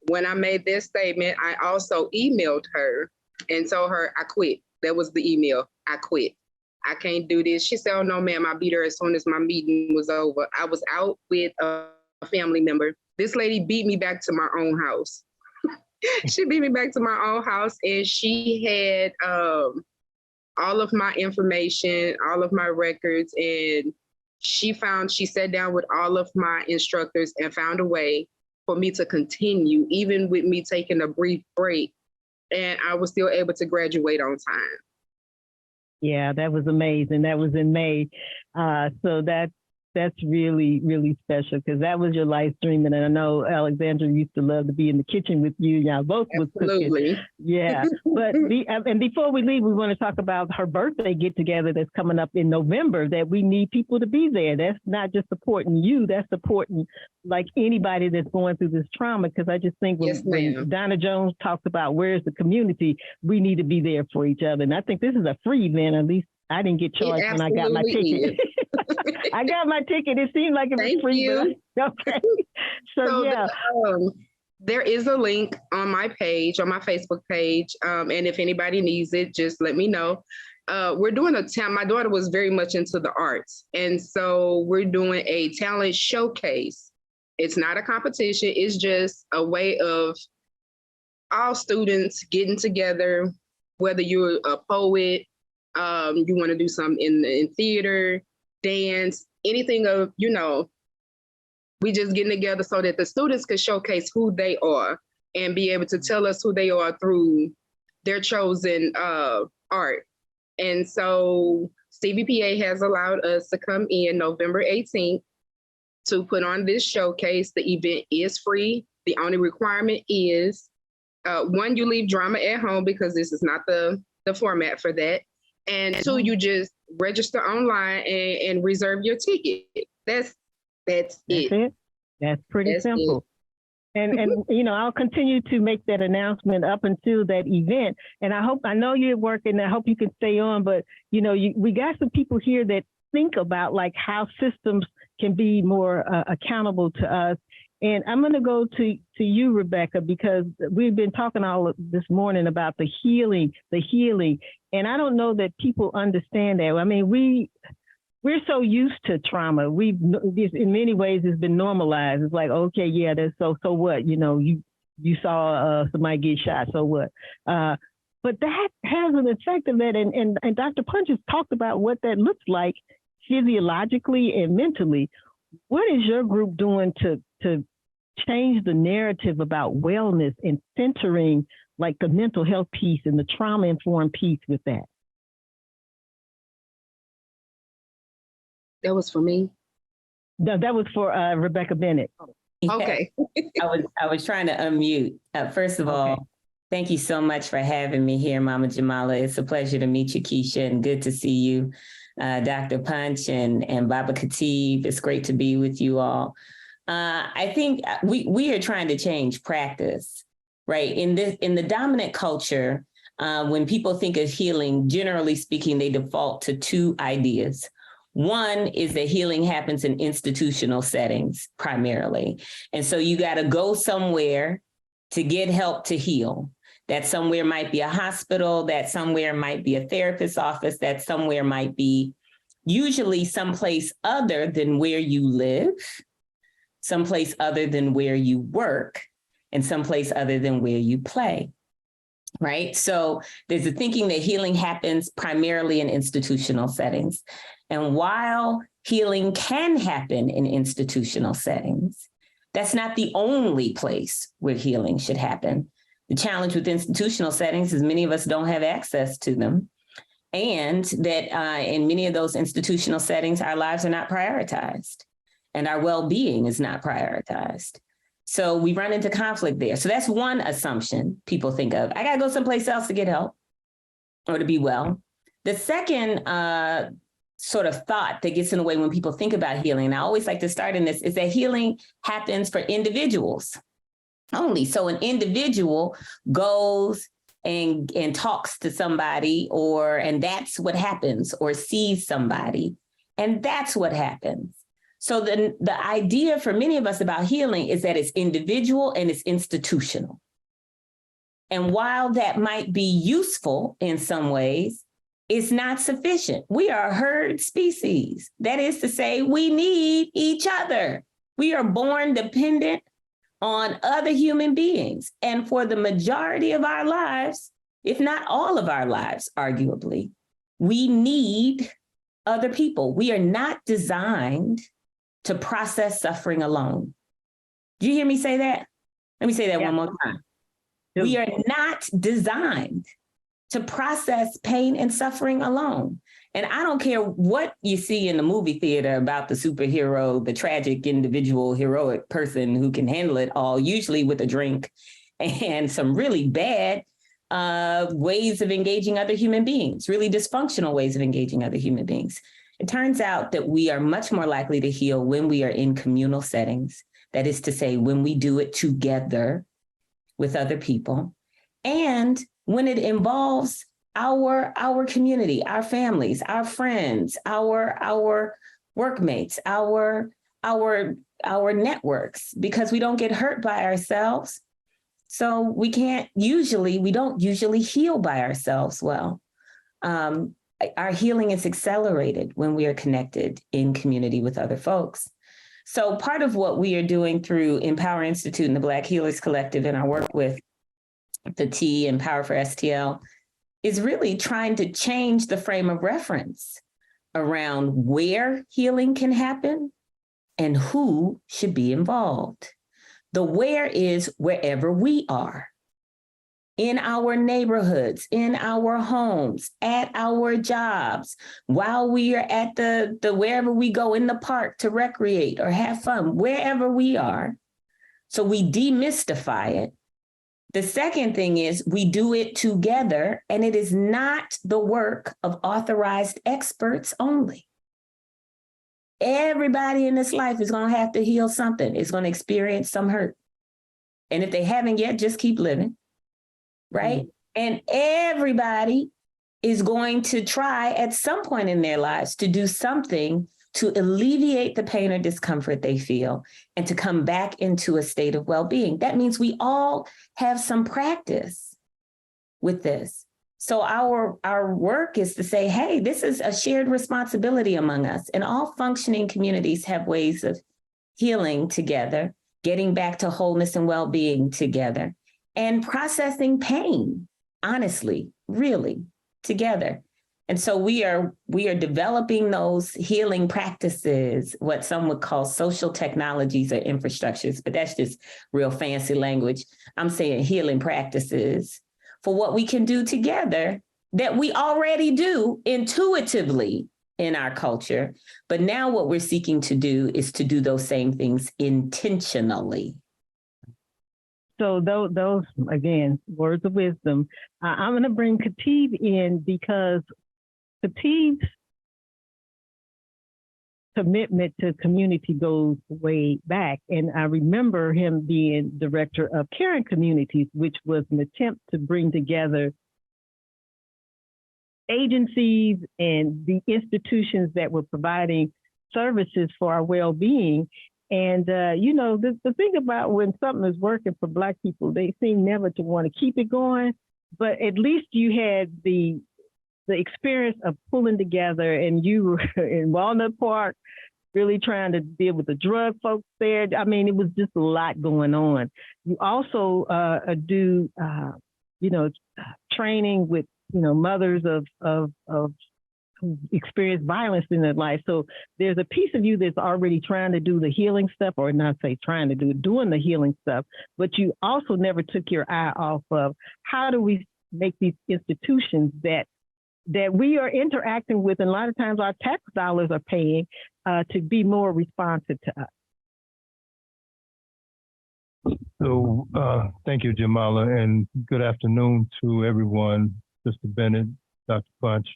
when I made this statement, I also emailed her and told her I quit. That was the email. I quit. I can't do this. She said, oh, no, ma'am, I'll be there as soon as my meeting was over. I was out with a family member. This lady beat me back to my own house. She beat me back to my own house, and she had all of my information, all of my records, and she sat down with all of my instructors and found a way for me to continue, even with me taking a brief break, and I was still able to graduate on time. Yeah, that was amazing. That was in May. So that's really, really special, because that was your life dream. And I know Alexandra used to love to be in the kitchen with you. Y'all both was cooking. Yeah. But and before we leave, we want to talk about her birthday get together that's coming up in November, that we need people to be there. That's not just supporting you, that's supporting like anybody that's going through this trauma. Because I just think when Donna Jones talks about where's the community, we need to be there for each other. And I think this is a free event. At least I didn't get charged when I got my ticket. I got my ticket. It seemed like it was free. Okay. So yeah. There is a link on my page, on my Facebook page. And if anybody needs it, just let me know. We're doing my daughter was very much into the arts. And so we're doing a talent showcase. It's not a competition. It's just a way of all students getting together, whether you're a poet, you want to do something in theater, dance, anything of, we just getting together so that the students could showcase who they are and be able to tell us who they are through their chosen art. And so CVPA has allowed us to come in November 18th to put on this showcase. The event is free. The only requirement is one, you leave drama at home because this is not the format for that. And two, you just register online and reserve your ticket. That's it. That's pretty That's simple. it. And you know, I'll continue to make that announcement up until that event. And I know you're working. I hope you can stay on. But you know, we got some people here that think about like how systems can be more accountable to us. And I'm going to go to you, Rebecca, because we've been talking all this morning about the healing. And I don't know that people understand that. I mean, we're so used to trauma. In many ways, it's been normalized. It's like, okay, yeah, that's so what? You know, you saw somebody get shot, so what? But that has an effect of that. And Dr. Punch has talked about what that looks like physiologically and mentally. What is your group doing to change the narrative about wellness and centering like the mental health piece and the trauma-informed piece with that? That was for me. No, that was for Rebecca Bennett. Okay. I was trying to unmute. First of all, thank you so much for having me here, Mama Jamala. It's a pleasure to meet you, Keisha, and good to see you, Dr. Punch and Baba Khatib. It's great to be with you all. I think we are trying to change practice, right? In the dominant culture, when people think of healing, generally speaking, they default to two ideas. One is that healing happens in institutional settings primarily. And so you got to go somewhere to get help to heal. That somewhere might be a hospital, that somewhere might be a therapist's office, that somewhere might be usually someplace other than where you live, someplace other than where you work, and someplace other than where you play, right? So there's a thinking that healing happens primarily in institutional settings. And while healing can happen in institutional settings, that's not the only place where healing should happen. The challenge with institutional settings is many of us don't have access to them. And that in many of those institutional settings, our lives are not prioritized and our well-being is not prioritized. So we run into conflict there. So that's one assumption people think of. I got to go someplace else to get help or to be well. The second sort of thought that gets in the way when people think about healing, and I always like to start in this, is that healing happens for individuals only. So an individual goes and talks to somebody, and that's what happens, or sees somebody, and that's what happens. So the idea for many of us about healing is that it's individual and it's institutional. And while that might be useful in some ways, it's not sufficient. We are a herd species. That is to say, we need each other. We are born dependent on other human beings. And for the majority of our lives, if not all of our lives, arguably, we need other people. We are not designed to process suffering alone. Do you hear me say that? Let me say that one more time. We are not designed to process pain and suffering alone. And I don't care what you see in the movie theater about the superhero, the tragic individual, heroic person who can handle it all, usually with a drink and some really bad ways of engaging other human beings, really dysfunctional ways of engaging other human beings. It turns out that we are much more likely to heal when we are in communal settings. That is to say, when we do it together with other people, and when it involves our community, our families, our friends, our workmates, our networks, because we don't get hurt by ourselves. So we don't usually heal by ourselves well. Our healing is accelerated when we are connected in community with other folks. So part of what we are doing through Empower Institute and the Black Healers Collective and our work with the T and Power for STL is really trying to change the frame of reference around where healing can happen and who should be involved. The where is wherever we are. In our neighborhoods, in our homes, at our jobs, while we are at the wherever we go in the park to recreate or have fun, wherever we are. So we demystify it The second thing is we do it together, and it is not the work of authorized experts only. Everybody in this life is going to have to heal something. It's going to experience some hurt. And if they haven't yet, just keep living, right? Mm-hmm. And everybody is going to try at some point in their lives to do something to alleviate the pain or discomfort they feel and to come back into a state of well-being. That means we all have some practice with this. So our work is to say, hey, this is a shared responsibility among us. And all functioning communities have ways of healing together, getting back to wholeness and well-being together, and processing pain, honestly, really, together. And so we are developing those healing practices, what some would call social technologies or infrastructures, but that's just real fancy language. I'm saying healing practices for what we can do together that we already do intuitively in our culture. But now what we're seeking to do is to do those same things intentionally. So those, again, words of wisdom. I'm going to bring Khatib in because Khatib's commitment to community goes way back. And I remember him being director of Caring Communities, which was an attempt to bring together agencies and the institutions that were providing services for our well-being. And, the thing about when something is working for Black people, they seem never to want to keep it going. But at least you had the experience of pulling together, and you were in Walnut Park, really trying to deal with the drug folks there. I mean, it was just a lot going on. You also do, training with, mothers of who experience violence in their life. So there's a piece of you that's already trying to do the healing stuff, or not say trying to do, doing the healing stuff, but you also never took your eye off of how do we make these institutions that we are interacting with, and a lot of times our tax dollars are paying to be more responsive to us. So thank you, Jamala, and good afternoon to everyone, Mr. Bennett, Dr. Punch,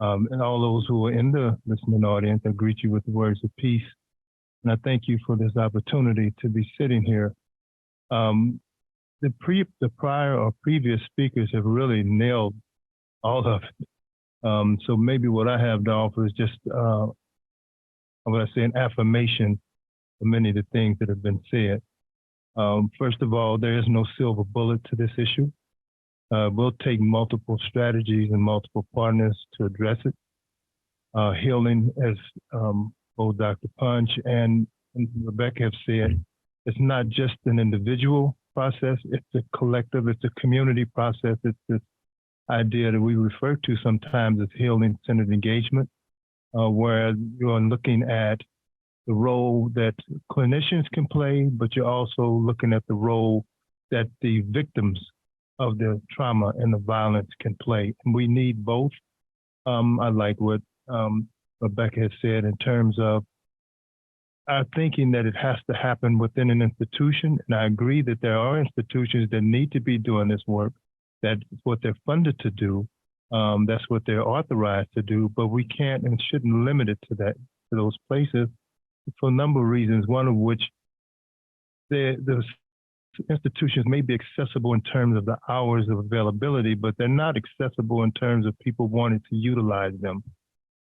and all those who are in the listening audience. I greet you with the words of peace, and I thank you for this opportunity to be sitting here. The prior or previous speakers have really nailed all of it. So maybe what I have to offer is just, I'm going to say, an affirmation of many of the things that have been said. First of all, there is no silver bullet to this issue. We'll take multiple strategies and multiple partners to address it. Healing, as both Dr. Punch and Rebecca have said, it's not just an individual process, it's a collective, it's a community process. It's this idea that we refer to sometimes as healing-centered engagement, where you're looking at the role that clinicians can play, but you're also looking at the role that the victims of the trauma and the violence can play. And we need both. I like what Rebecca has said in terms of our thinking that it has to happen within an institution. And I agree that there are institutions that need to be doing this work. That's what they're funded to do. That's what they're authorized to do. But we can't and shouldn't limit it to those places for a number of reasons. One of which, the institutions may be accessible in terms of the hours of availability, but they're not accessible in terms of people wanting to utilize them.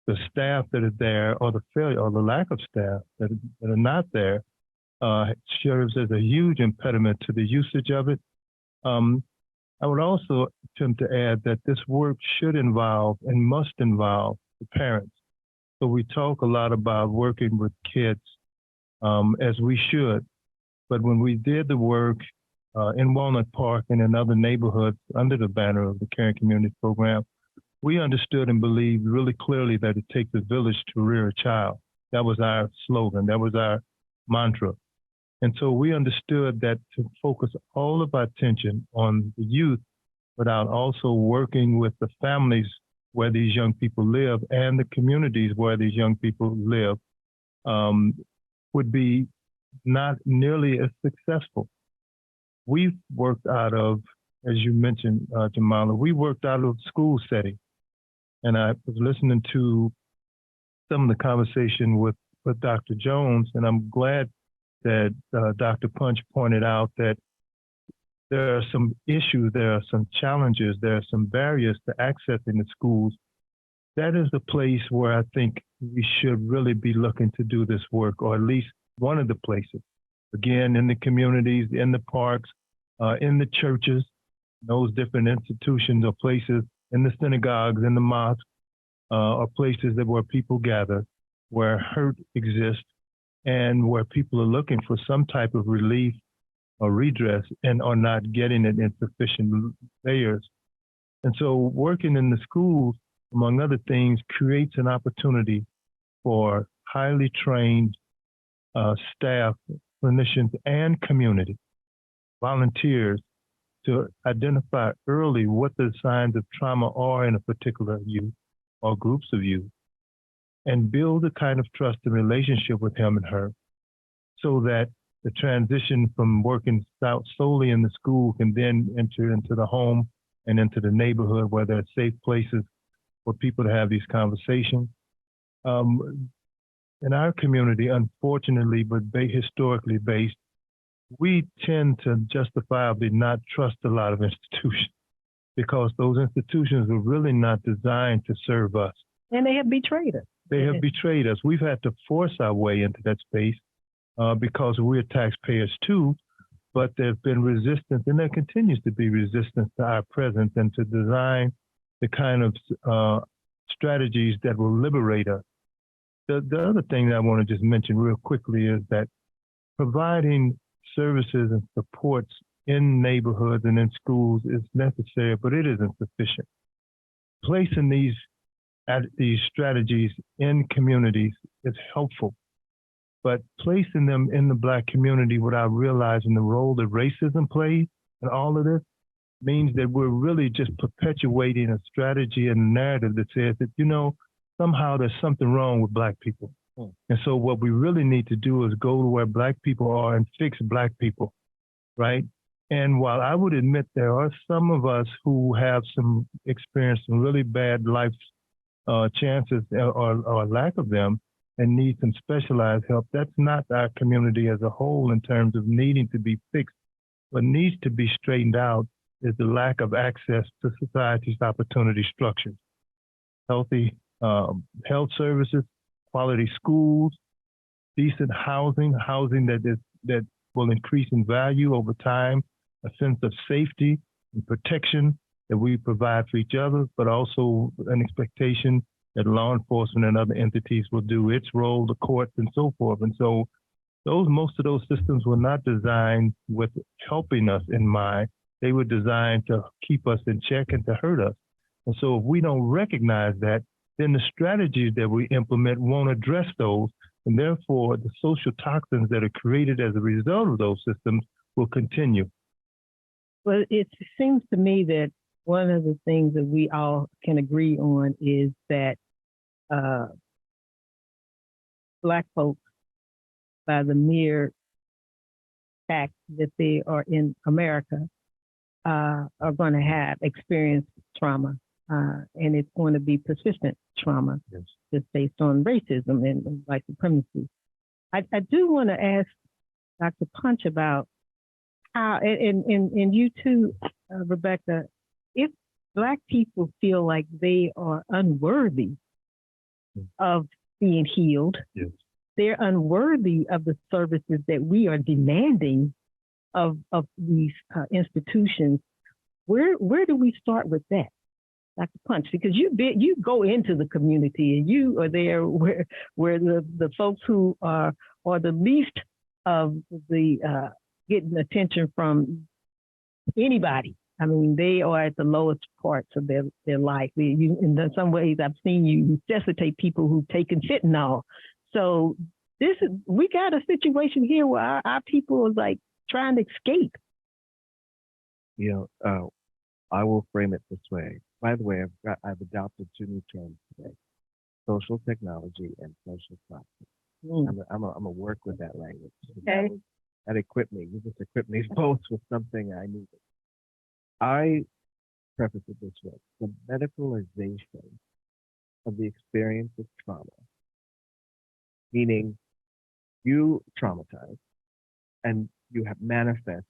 The staff that are there, or the failure or the lack of staff that are not there, serves as a huge impediment to the usage of it. I would also attempt to add that this work should involve and must involve the parents. So we talk a lot about working with kids, as we should. But when we did the work in Walnut Park and in other neighborhoods under the banner of the Caring Community Program, we understood and believed really clearly that it takes a village to rear a child. That was our slogan. That was our mantra. And so we understood that to focus all of our attention on the youth without also working with the families where these young people live and the communities where these young people live would be not nearly as successful. we've worked out of, as you mentioned, Jamala, we worked out of school setting. And I was listening to some of the conversation with Dr. Jones, and I'm glad that Dr. Punch pointed out that there are some issues, there are some challenges, there are some barriers to accessing the schools. That is the place where I think we should really be looking to do this work, or at least one of the places. Again, in the communities, in the parks, in the churches, those different institutions or places, in the synagogues, in the mosques, or places where people gather, where hurt exists, and where people are looking for some type of relief or redress and are not getting it in sufficient layers. And so working in the schools, among other things, creates an opportunity for highly trained staff, clinicians, and community volunteers to identify early what the signs of trauma are in a particular youth or groups of youth, and build a kind of trust and relationship with him and her, so that the transition from working out solely in the school can then enter into the home and into the neighborhood, where there are safe places for people to have these conversations. In our community, unfortunately, but historically based, we tend to justifiably not trust a lot of institutions, because those institutions were really not designed to serve us. And they have betrayed us. They have betrayed us. We've had to force our way into that space because we're taxpayers too, but there's been resistance, and there continues to be resistance to our presence and to design the kind of strategies that will liberate us. The other thing that I want to just mention real quickly is that providing services and supports in neighborhoods and in schools is necessary, but it isn't sufficient. Placing these strategies in communities is helpful, but placing them in the Black community without realizing the role that racism plays in all of this means that we're really just perpetuating a strategy and a narrative that says that, you know, somehow there's something wrong with Black people. And so what we really need to do is go to where Black people are and fix Black people, right? And while I would admit there are some of us who have experienced some really bad life chances or lack of them and need some specialized help, that's not our community as a whole in terms of needing to be fixed. What needs to be straightened out is the lack of access to society's opportunity structures. Healthy health services, quality schools, decent housing that will increase in value over time, a sense of safety and protection that we provide for each other, but also an expectation that law enforcement and other entities will do its role, the courts and so forth. And so most of those systems were not designed with helping us in mind. They were designed to keep us in check and to hurt us. And so if we don't recognize that, then the strategies that we implement won't address those. And therefore, the social toxins that are created as a result of those systems will continue. Well, it seems to me that one of the things that we all can agree on is that Black folks, by the mere fact that they are in America, are going to have experienced trauma, and it's going to be persistent trauma, yes, just based on racism and white supremacy. I do want to ask Dr. Punch about how, and you too, Rebecca, if Black people feel like they are unworthy of being healed, yes, they're unworthy of the services that we are demanding of these institutions. Where do we start with that, Dr. Punch? Because you go into the community and you are there where the folks who are the least of the getting attention from anybody. I mean, they are at the lowest parts of their life. In some ways, I've seen you resuscitate people who've taken fentanyl. So we got a situation here where our people are like trying to escape. You know, I will frame it this way. By the way, I've adopted two new terms today: social technology and social plastic. I'm a work with that language. Okay. That equipped me. You just equipped me both with something I needed. I preface it this way: the medicalization of the experience of trauma, meaning you traumatize and you have manifest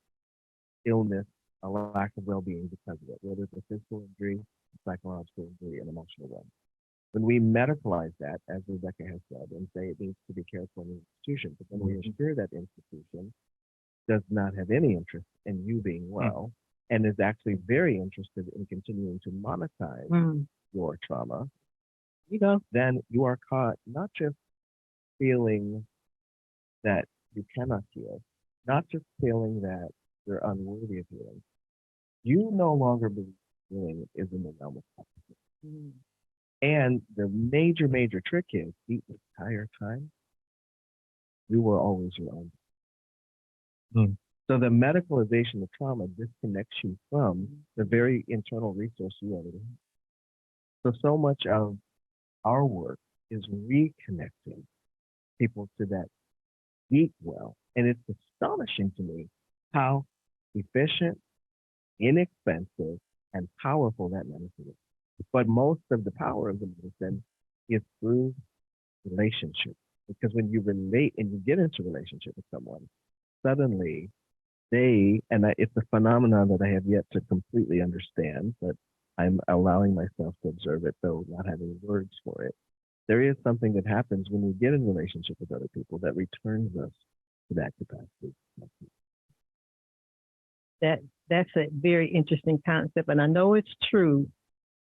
illness, a lack of well-being because of it, whether it's a physical injury, psychological injury, and emotional one. When we medicalize that, as Rebecca has said, and say it needs to be cared for in the institution, but then we assure that institution does not have any interest in you being well, and is actually very interested in continuing to monetize your trauma, then you are caught not just feeling that you cannot heal, not just feeling that you're unworthy of healing. You no longer believe healing is in the realm of possibility. And the major, major trick is the entire time, you were always your own. So the medicalization of trauma disconnects you from the very internal resource you already have. So much of our work is reconnecting people to that deep well. And it's astonishing to me how efficient, inexpensive, and powerful that medicine is. But most of the power of the medicine is through relationship. Because when you relate and you get into a relationship with someone, suddenly it's a phenomenon that I have yet to completely understand, but I'm allowing myself to observe it, though not having words for it. There is something that happens when we get in relationship with other people that returns us to that capacity. That's a very interesting concept, and I know it's true.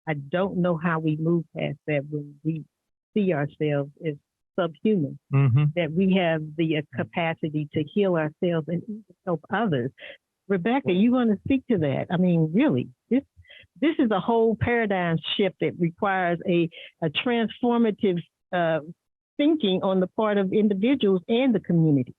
I don't know how we move past that when we see ourselves as subhuman, that we have the capacity to heal ourselves and even help others. Rebecca, you want to speak to that? I mean, really, this is a whole paradigm shift that requires a transformative thinking on the part of individuals and the community.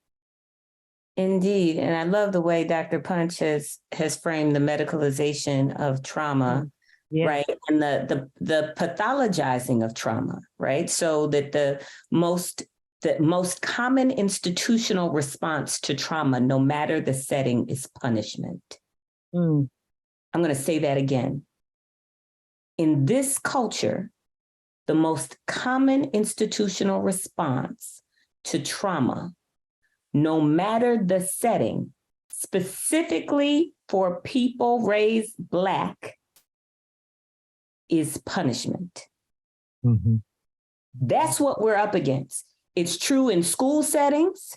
Indeed. And I love the way Dr. Punch has framed the medicalization of trauma, right? And the pathologizing of trauma, right? So that the most common institutional response to trauma, no matter the setting, is punishment. I'm going to say that again. In this culture, the most common institutional response to trauma, no matter the setting, specifically for people raised Black, is punishment. That's what we're up against. It's true in school settings.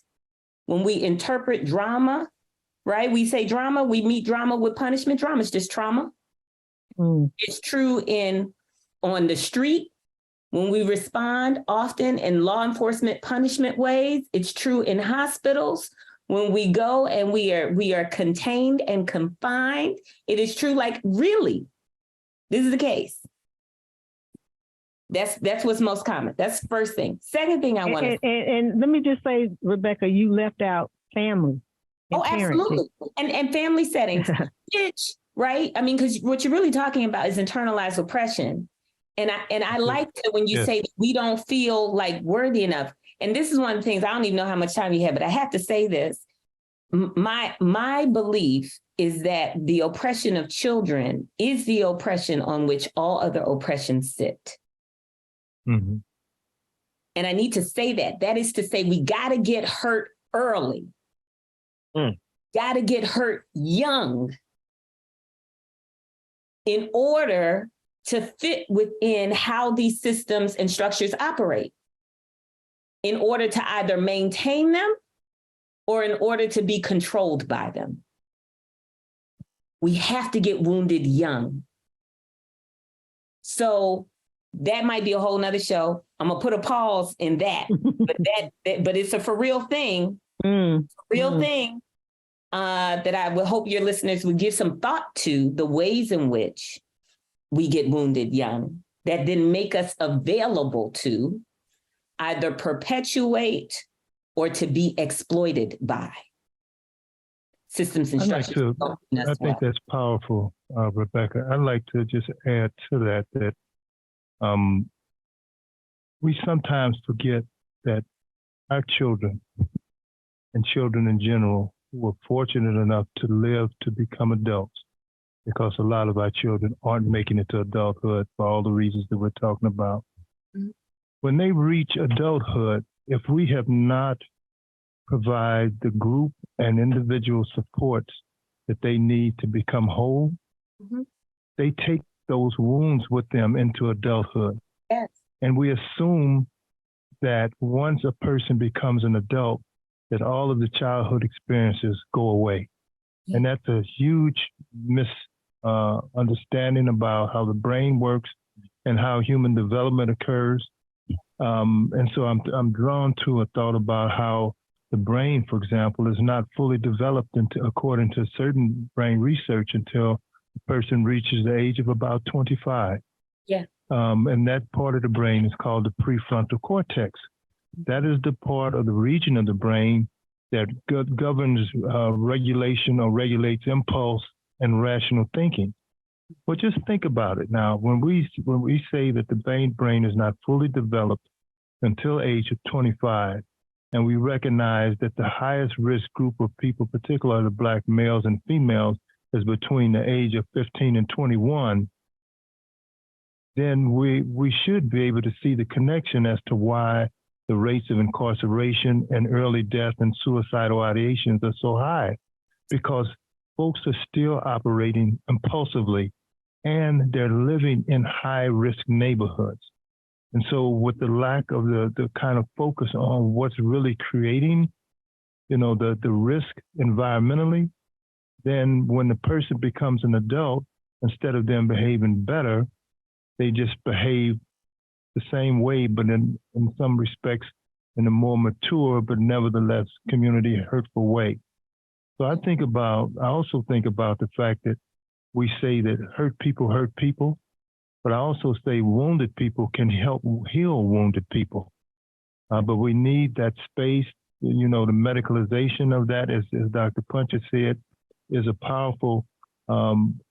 When we interpret drama, right? We say drama, we meet drama with punishment. Drama is just trauma. It's true on the street. When we respond often in law enforcement punishment ways, it's true in hospitals. When we go and we are contained and confined, it is true. Like, really, this is the case. That's what's most common. That's the first thing. Second thing I want to and let me just say, Rebecca, you left out family. Oh, absolutely. And family settings, which, right? I mean, because what you're really talking about is internalized oppression. And I like that when you say that we don't feel like worthy enough. And this is one of the things, I don't even know how much time you have, but I have to say this. My belief is that the oppression of children is the oppression on which all other oppressions sit. And I need to say that. That is to say, we got to get hurt early. Got to get hurt young in order to fit within how these systems and structures operate, in order to either maintain them or in order to be controlled by them. We have to get wounded young. So that might be a whole nother show. I'm gonna put a pause in that, but it's a for real thing, thing that I would hope your listeners would give some thought to, the ways in which we get wounded young that then make us available to either perpetuate or to be exploited by systems and structures. I think that's powerful, Rebecca. I'd like to just add to that we sometimes forget that our children and children in general who are fortunate enough to live to become adults, because a lot of our children aren't making it to adulthood for all the reasons that we're talking about. Mhm. When they reach adulthood, if we have not provided the group and individual supports that they need to become whole, Mhm. they take those wounds with them into adulthood. Yes. And we assume that once a person becomes an adult, that all of the childhood experiences go away. Yeah. And that's a huge misunderstanding about how the brain works and how human development occurs. And so I'm drawn to a thought about how the brain, for example, is not fully developed according to certain brain research until the person reaches the age of about 25. Yeah. And that part of the brain is called the prefrontal cortex. That is the part of the region of the brain that governs regulation or regulates impulse and rational thinking. But just think about it now. When we say that the brain is not fully developed until age of 25, and we recognize that the highest risk group of people, particularly the Black males and females, is between the age of 15 and 21, then we should be able to see the connection as to why the rates of incarceration and early death and suicidal ideations are so high, because folks are still operating impulsively and they're living in high-risk neighborhoods. And so with the lack of the kind of focus on what's really creating, the risk environmentally, then when the person becomes an adult, instead of them behaving better, they just behave the same way, but in some respects in a more mature, but nevertheless community hurtful way. So I also think about the fact that we say that hurt people, but I also say wounded people can help heal wounded people. But we need that space, the medicalization of that, as Dr. Punch has said, is a powerful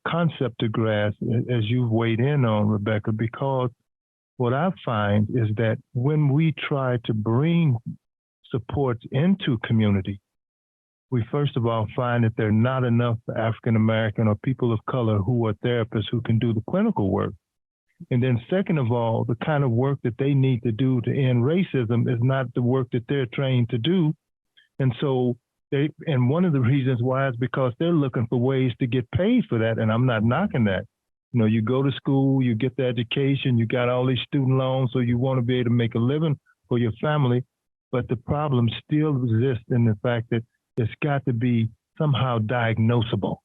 concept to grasp, as you've weighed in on, Rebecca, because what I find is that when we try to bring supports into community, we first of all find that there are not enough African American or people of color who are therapists who can do the clinical work. And then second of all, the kind of work that they need to do to end racism is not the work that they're trained to do. And so and one of the reasons why is because they're looking for ways to get paid for that. And I'm not knocking that. You go to school, you get the education, you got all these student loans, so you want to be able to make a living for your family. But the problem still exists in the fact that it's got to be somehow diagnosable.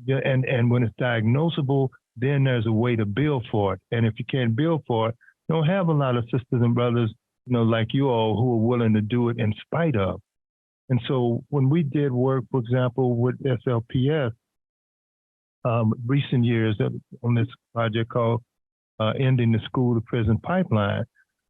Yeah, and when it's diagnosable, then there's a way to bill for it. And if you can't bill for it, you don't have a lot of sisters and brothers, like you all, who are willing to do it in spite of. And so when we did work, for example, with SLPS, recent years on this project called Ending the School to Prison Pipeline,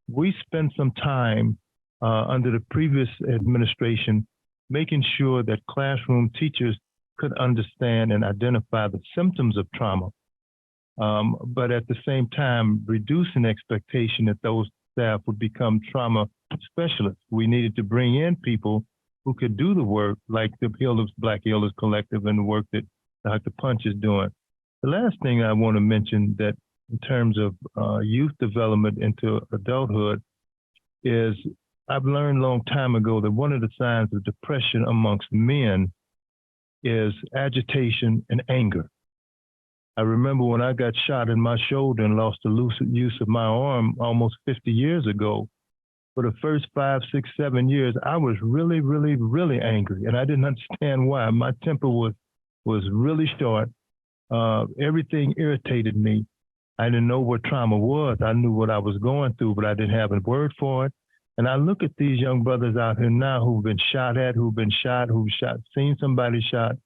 we spent some time under the previous administration making sure that classroom teachers could understand and identify the symptoms of trauma, but at the same time reducing expectation that those staff would become trauma specialists. We needed to bring in people who could do the work, like the Black Healers Collective and the work that Dr. Punch is doing. The last thing I want to mention that in terms of youth development into adulthood is I've learned a long time ago that one of the signs of depression amongst men is agitation and anger. I remember when I got shot in my shoulder and lost the use of my arm almost 50 years ago. For the first 5, 6, 7 years, I was really, really, really angry, and I didn't understand why. My temper was really short. Everything irritated me. I didn't know what trauma was. I knew what I was going through, but I didn't have a word for it. And I look at these young brothers out here now who've been shot at, seen somebody shot,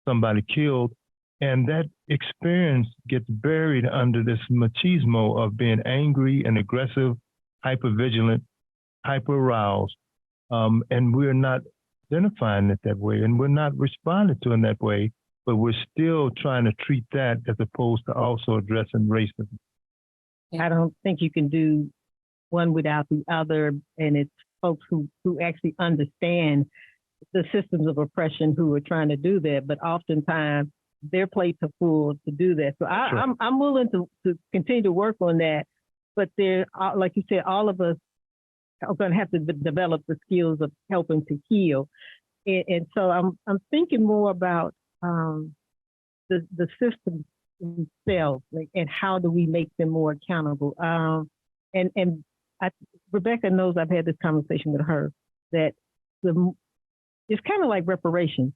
somebody killed, and that experience gets buried under this machismo of being angry and aggressive, hypervigilant, hyper-aroused, and we're not identifying it that way, and we're not responding to it in that way, but we're still trying to treat that as opposed to also addressing racism. I don't think you can do one without the other, and it's folks who actually understand the systems of oppression who are trying to do that, but oftentimes their plates are full to do that. So I'm willing to continue to work on that, but there, like you said, all of us are going to have to develop the skills of helping to heal. And so I'm thinking more about the systems themselves, like, and how do we make them more accountable? Rebecca knows I've had this conversation with her that it's kind of like reparations.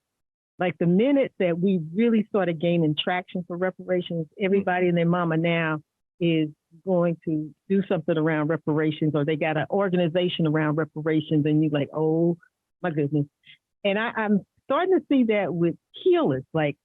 Like the minute that we really started gaining traction for reparations, everybody and their mama now is going to do something around reparations, or they got an organization around reparations, and you're like, oh my goodness. And I'm starting to see that with healers, like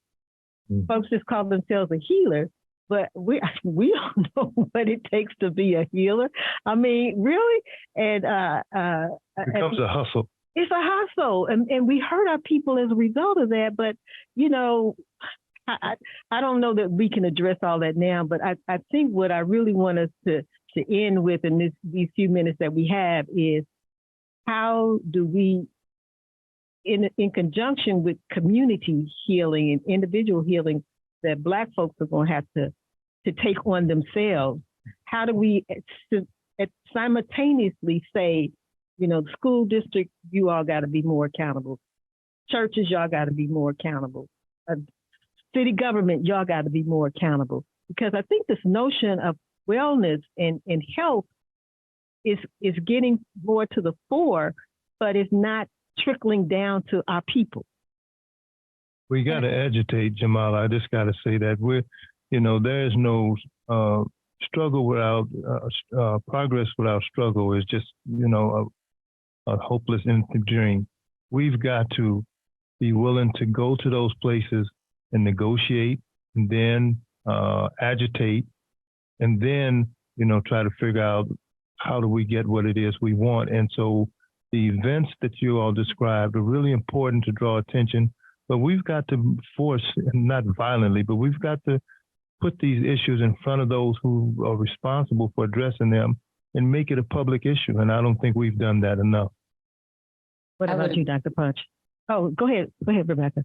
folks just call themselves a healer, but we don't know what it takes to be a healer. I mean, really? And it becomes a hustle. It's a hustle, and we hurt our people as a result of that. But you know, I don't know that we can address all that now. But I think what I really want us to end with in these few minutes that we have is, how do we, in conjunction with community healing and individual healing that Black folks are going to have to take on themselves, how do we simultaneously say, you know, the school district, you all got to be more accountable. Churches, y'all got to be more accountable. City government, y'all got to be more accountable. Because I think this notion of wellness and health is getting more to the fore, but it's not trickling down to our people. We got to agitate, Jamala. I just got to say that there's no struggle without progress without struggle is just, a hopeless empty dream. We've got to be willing to go to those places and negotiate, and then agitate, and then, try to figure out how do we get what it is we want. And so the events that you all described are really important to draw attention, but we've got to force, not violently, but we've got to put these issues in front of those who are responsible for addressing them and make it a public issue. And I don't think we've done that enough. What about you, Dr. Punch? Oh, go ahead, Rebecca.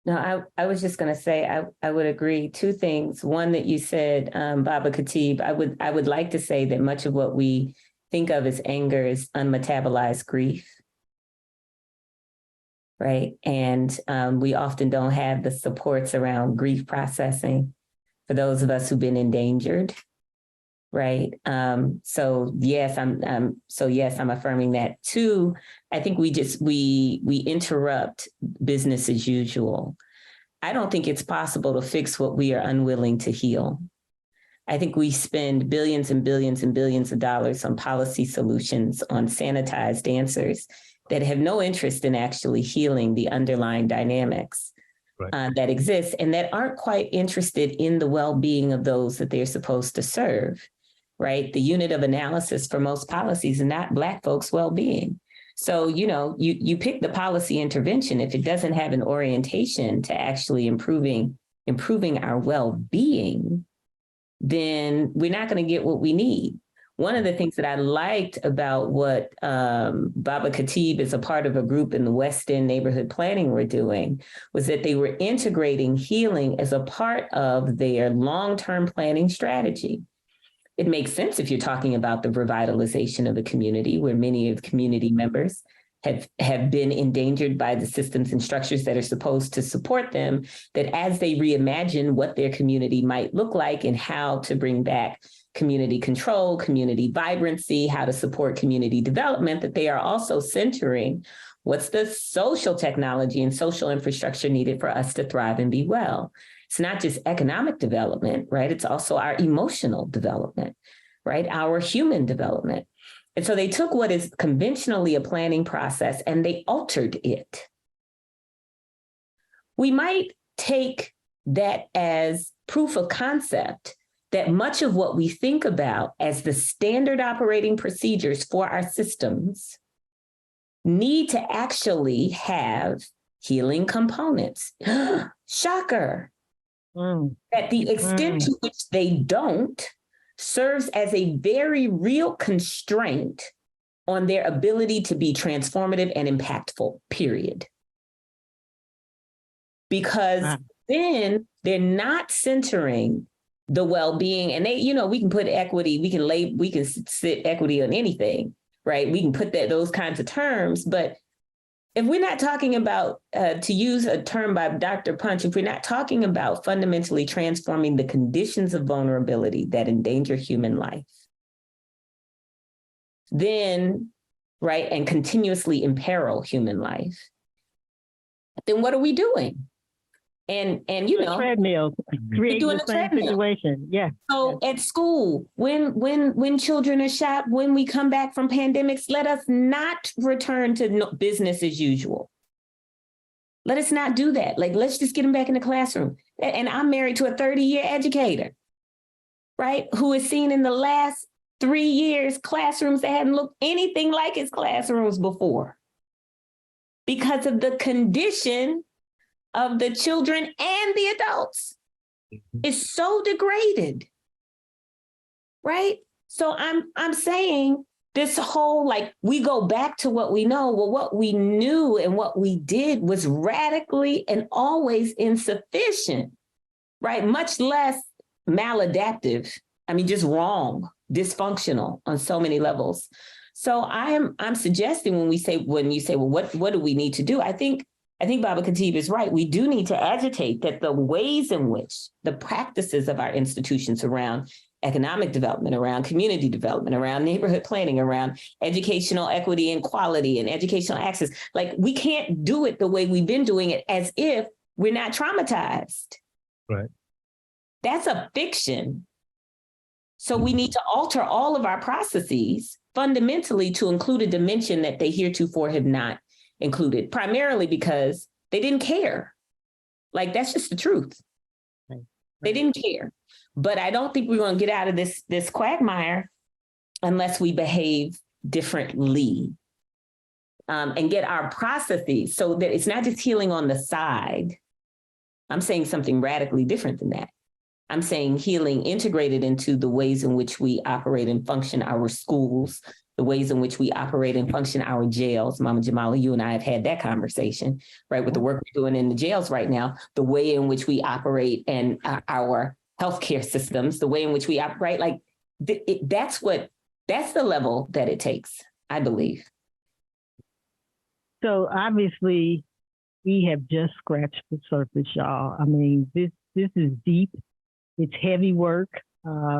No, I was just going to say, I would agree. Two things. One that you said, Baba Khatib, I would like to say that much of what we think of as anger is unmetabolized grief, right? And we often don't have the supports around grief processing for those of us who've been endangered, right? So yes, I'm affirming that. Two, I think we interrupt business as usual. I don't think it's possible to fix what we are unwilling to heal. I think we spend billions and billions and billions of dollars on policy solutions, on sanitized answers that have no interest in actually healing the underlying dynamics that exist, and that aren't quite interested in the well-being of those that they're supposed to serve, right? The unit of analysis for most policies is not Black folks' well-being. So, you pick the policy intervention. If it doesn't have an orientation to actually improving our well-being, then we're not going to get what we need. One of the things that I liked about what Baba Khatib, as a part of a group in the West End neighborhood planning, were doing was that they were integrating healing as a part of their long-term planning strategy. It makes sense if you're talking about the revitalization of the community, where many of the community members have been endangered by the systems and structures that are supposed to support them, that as they reimagine what their community might look like and how to bring back community control, community vibrancy, how to support community development, that they are also centering what's the social technology and social infrastructure needed for us to thrive and be well. It's not just economic development, right? It's also our emotional development, right? Our human development. And so they took what is conventionally a planning process and they altered it. We might take that as proof of concept that much of what we think about as the standard operating procedures for our systems need to actually have healing components. Shocker. That the extent to which they don't serves as a very real constraint on their ability to be transformative and impactful, period. Because then they're not centering the well-being, and we can put equity, we can sit equity on anything, right? We can put those kinds of terms, but if we're not talking about, to use a term by Dr. Punch, if we're not talking about fundamentally transforming the conditions of vulnerability that endanger human life, then, right, and continuously imperil human life, then what are we doing? And treadmill, creating the same situation. Yeah. So at school, when children are shot, when we come back from pandemics, let us not return to business as usual. Let us not do that. Like, let's just get them back in the classroom. And I'm married to a 30-year educator, right? Who has seen in the last 3 years classrooms that hadn't looked anything like his classrooms before, because of the condition of the children and the adults. Is so degraded, right? So I'm saying this whole, like, we go back to what we know. Well, what we knew and what we did was radically and always insufficient, right? Much less maladaptive. I mean, just wrong, dysfunctional on so many levels. So I'm suggesting when you say, well, what do we need to do? I think Baba Khatib is right. We do need to agitate that the ways in which the practices of our institutions around economic development, around community development, around neighborhood planning, around educational equity and quality and educational access, like, we can't do it the way we've been doing it as if we're not traumatized. Right. That's a fiction. So we need to alter all of our processes fundamentally to include a dimension that they heretofore have not included, primarily because they didn't care. Like, that's just the truth. Right. They didn't care. But I don't think we're going to get out of this quagmire unless we behave differently, and get our processes so that it's not just healing on the side. I'm saying something radically different than that. I'm saying healing integrated into the ways in which we operate and function our schools, the ways in which we operate and function our jails. Mama Jamala, you and I have had that conversation, right, with the work we're doing in the jails right now, the way in which we operate and our healthcare systems, the way in which we operate, like, that's the level that it takes, I believe. So obviously, we have just scratched the surface, y'all. I mean, this is deep. It's heavy work.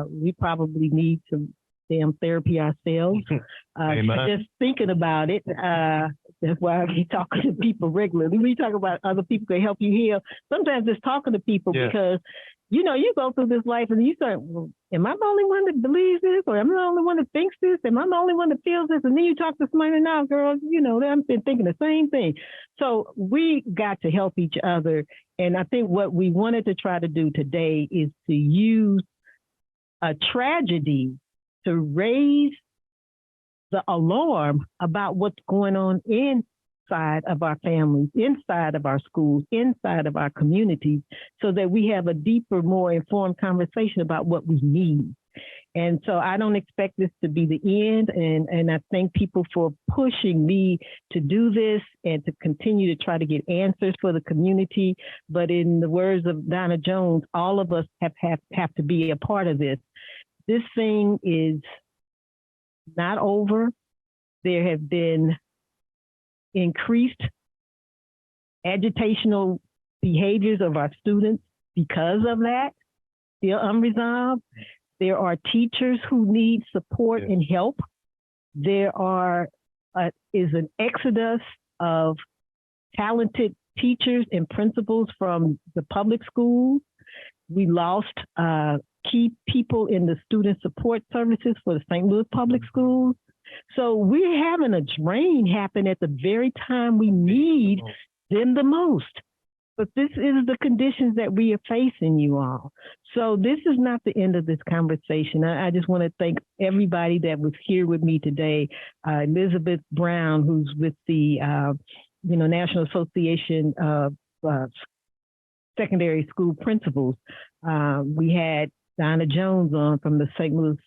We probably need some damn therapy ourselves. Just thinking about it. That's why I be talking to people regularly. We talk about other people can help you heal. Sometimes just talking to people, because, you go through this life and you start, well, am I the only one that believes this? Or am I the only one that thinks this? Am I the only one that feels this? And then you talk to somebody, now, girl, I've been thinking the same thing. So we got to help each other. And I think what we wanted to try to do today is to use a tragedy to raise the alarm about what's going on inside of our families, inside of our schools, inside of our communities, so that we have a deeper, more informed conversation about what we need. And so I don't expect this to be the end. And I thank people for pushing me to do this and to continue to try to get answers for the community. But in the words of Donna Jones, all of us have to be a part of this. This thing is not over. There have been increased agitational behaviors of our students because of that, still unresolved. There are teachers who need support and help. There is an exodus of talented teachers and principals from the public schools. We lost key people in the student support services for the St. Louis Public Schools. So we're having a drain happen at the very time we need them the most. But this is the conditions that we are facing, you all. So this is not the end of this conversation. I just want to thank everybody that was here with me today. Elizabeth Brown, who's with the National Association of Secondary School Principals. We had Donna Jones on from the St. Louis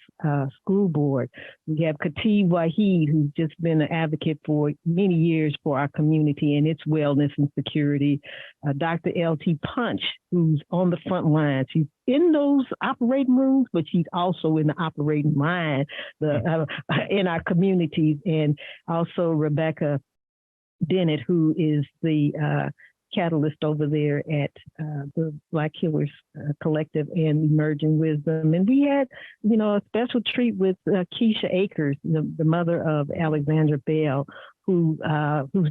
School Board. We have Khatib Waheed, who's just been an advocate for many years for our community and its wellness and security. Dr. L.T. Punch, who's on the front lines. She's in those operating rooms, but she's also in the operating line in our communities. And also Rebecca Bennett, who is the catalyst over there at the Black Healers Collective and Emerging Wisdom. And we had, a special treat with Keisha Akers, the mother of Alexandra Bell, who's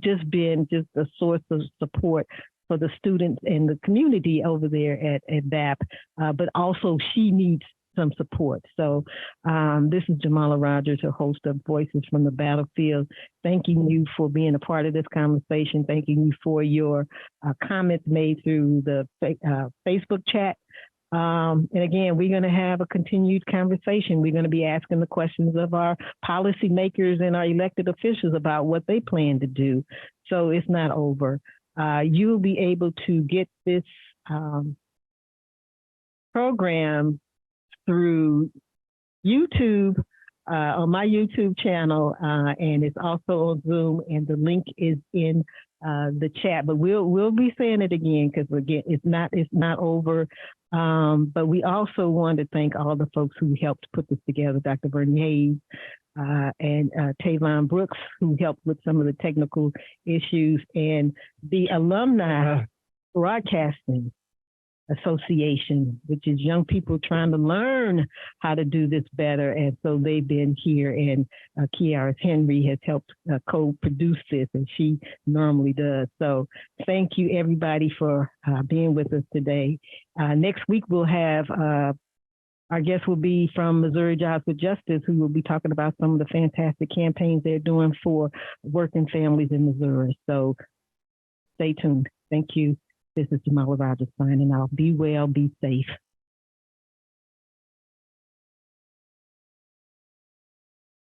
just been just a source of support for the students and the community over there at VAP, but also she needs some support. So this is Jamala Rogers, her host of Voices from the Battlefield, thanking you for being a part of this conversation, thanking you for your comments made through the Facebook chat. And again, we're going to have a continued conversation. We're going to be asking the questions of our policymakers and our elected officials about what they plan to do. So it's not over. You'll be able to get this program through YouTube, on my YouTube channel, and it's also on Zoom, and the link is in the chat. But we'll be saying it again because again, it's not over. But we also want to thank all the folks who helped put this together, Dr. Bernie Hayes and Tavon Brooks, who helped with some of the technical issues, and the Alumni Broadcasting Association, which is young people trying to learn how to do this better. And so they've been here, and Kiara Henry has helped co-produce this, and she normally does. So thank you everybody for being with us today. Next week we'll have our guest will be from Missouri Jobs with Justice, who will be talking about some of the fantastic campaigns they're doing for working families in Missouri. So stay tuned. Thank you. This is Jamala Rogers signing out. Be well, be safe.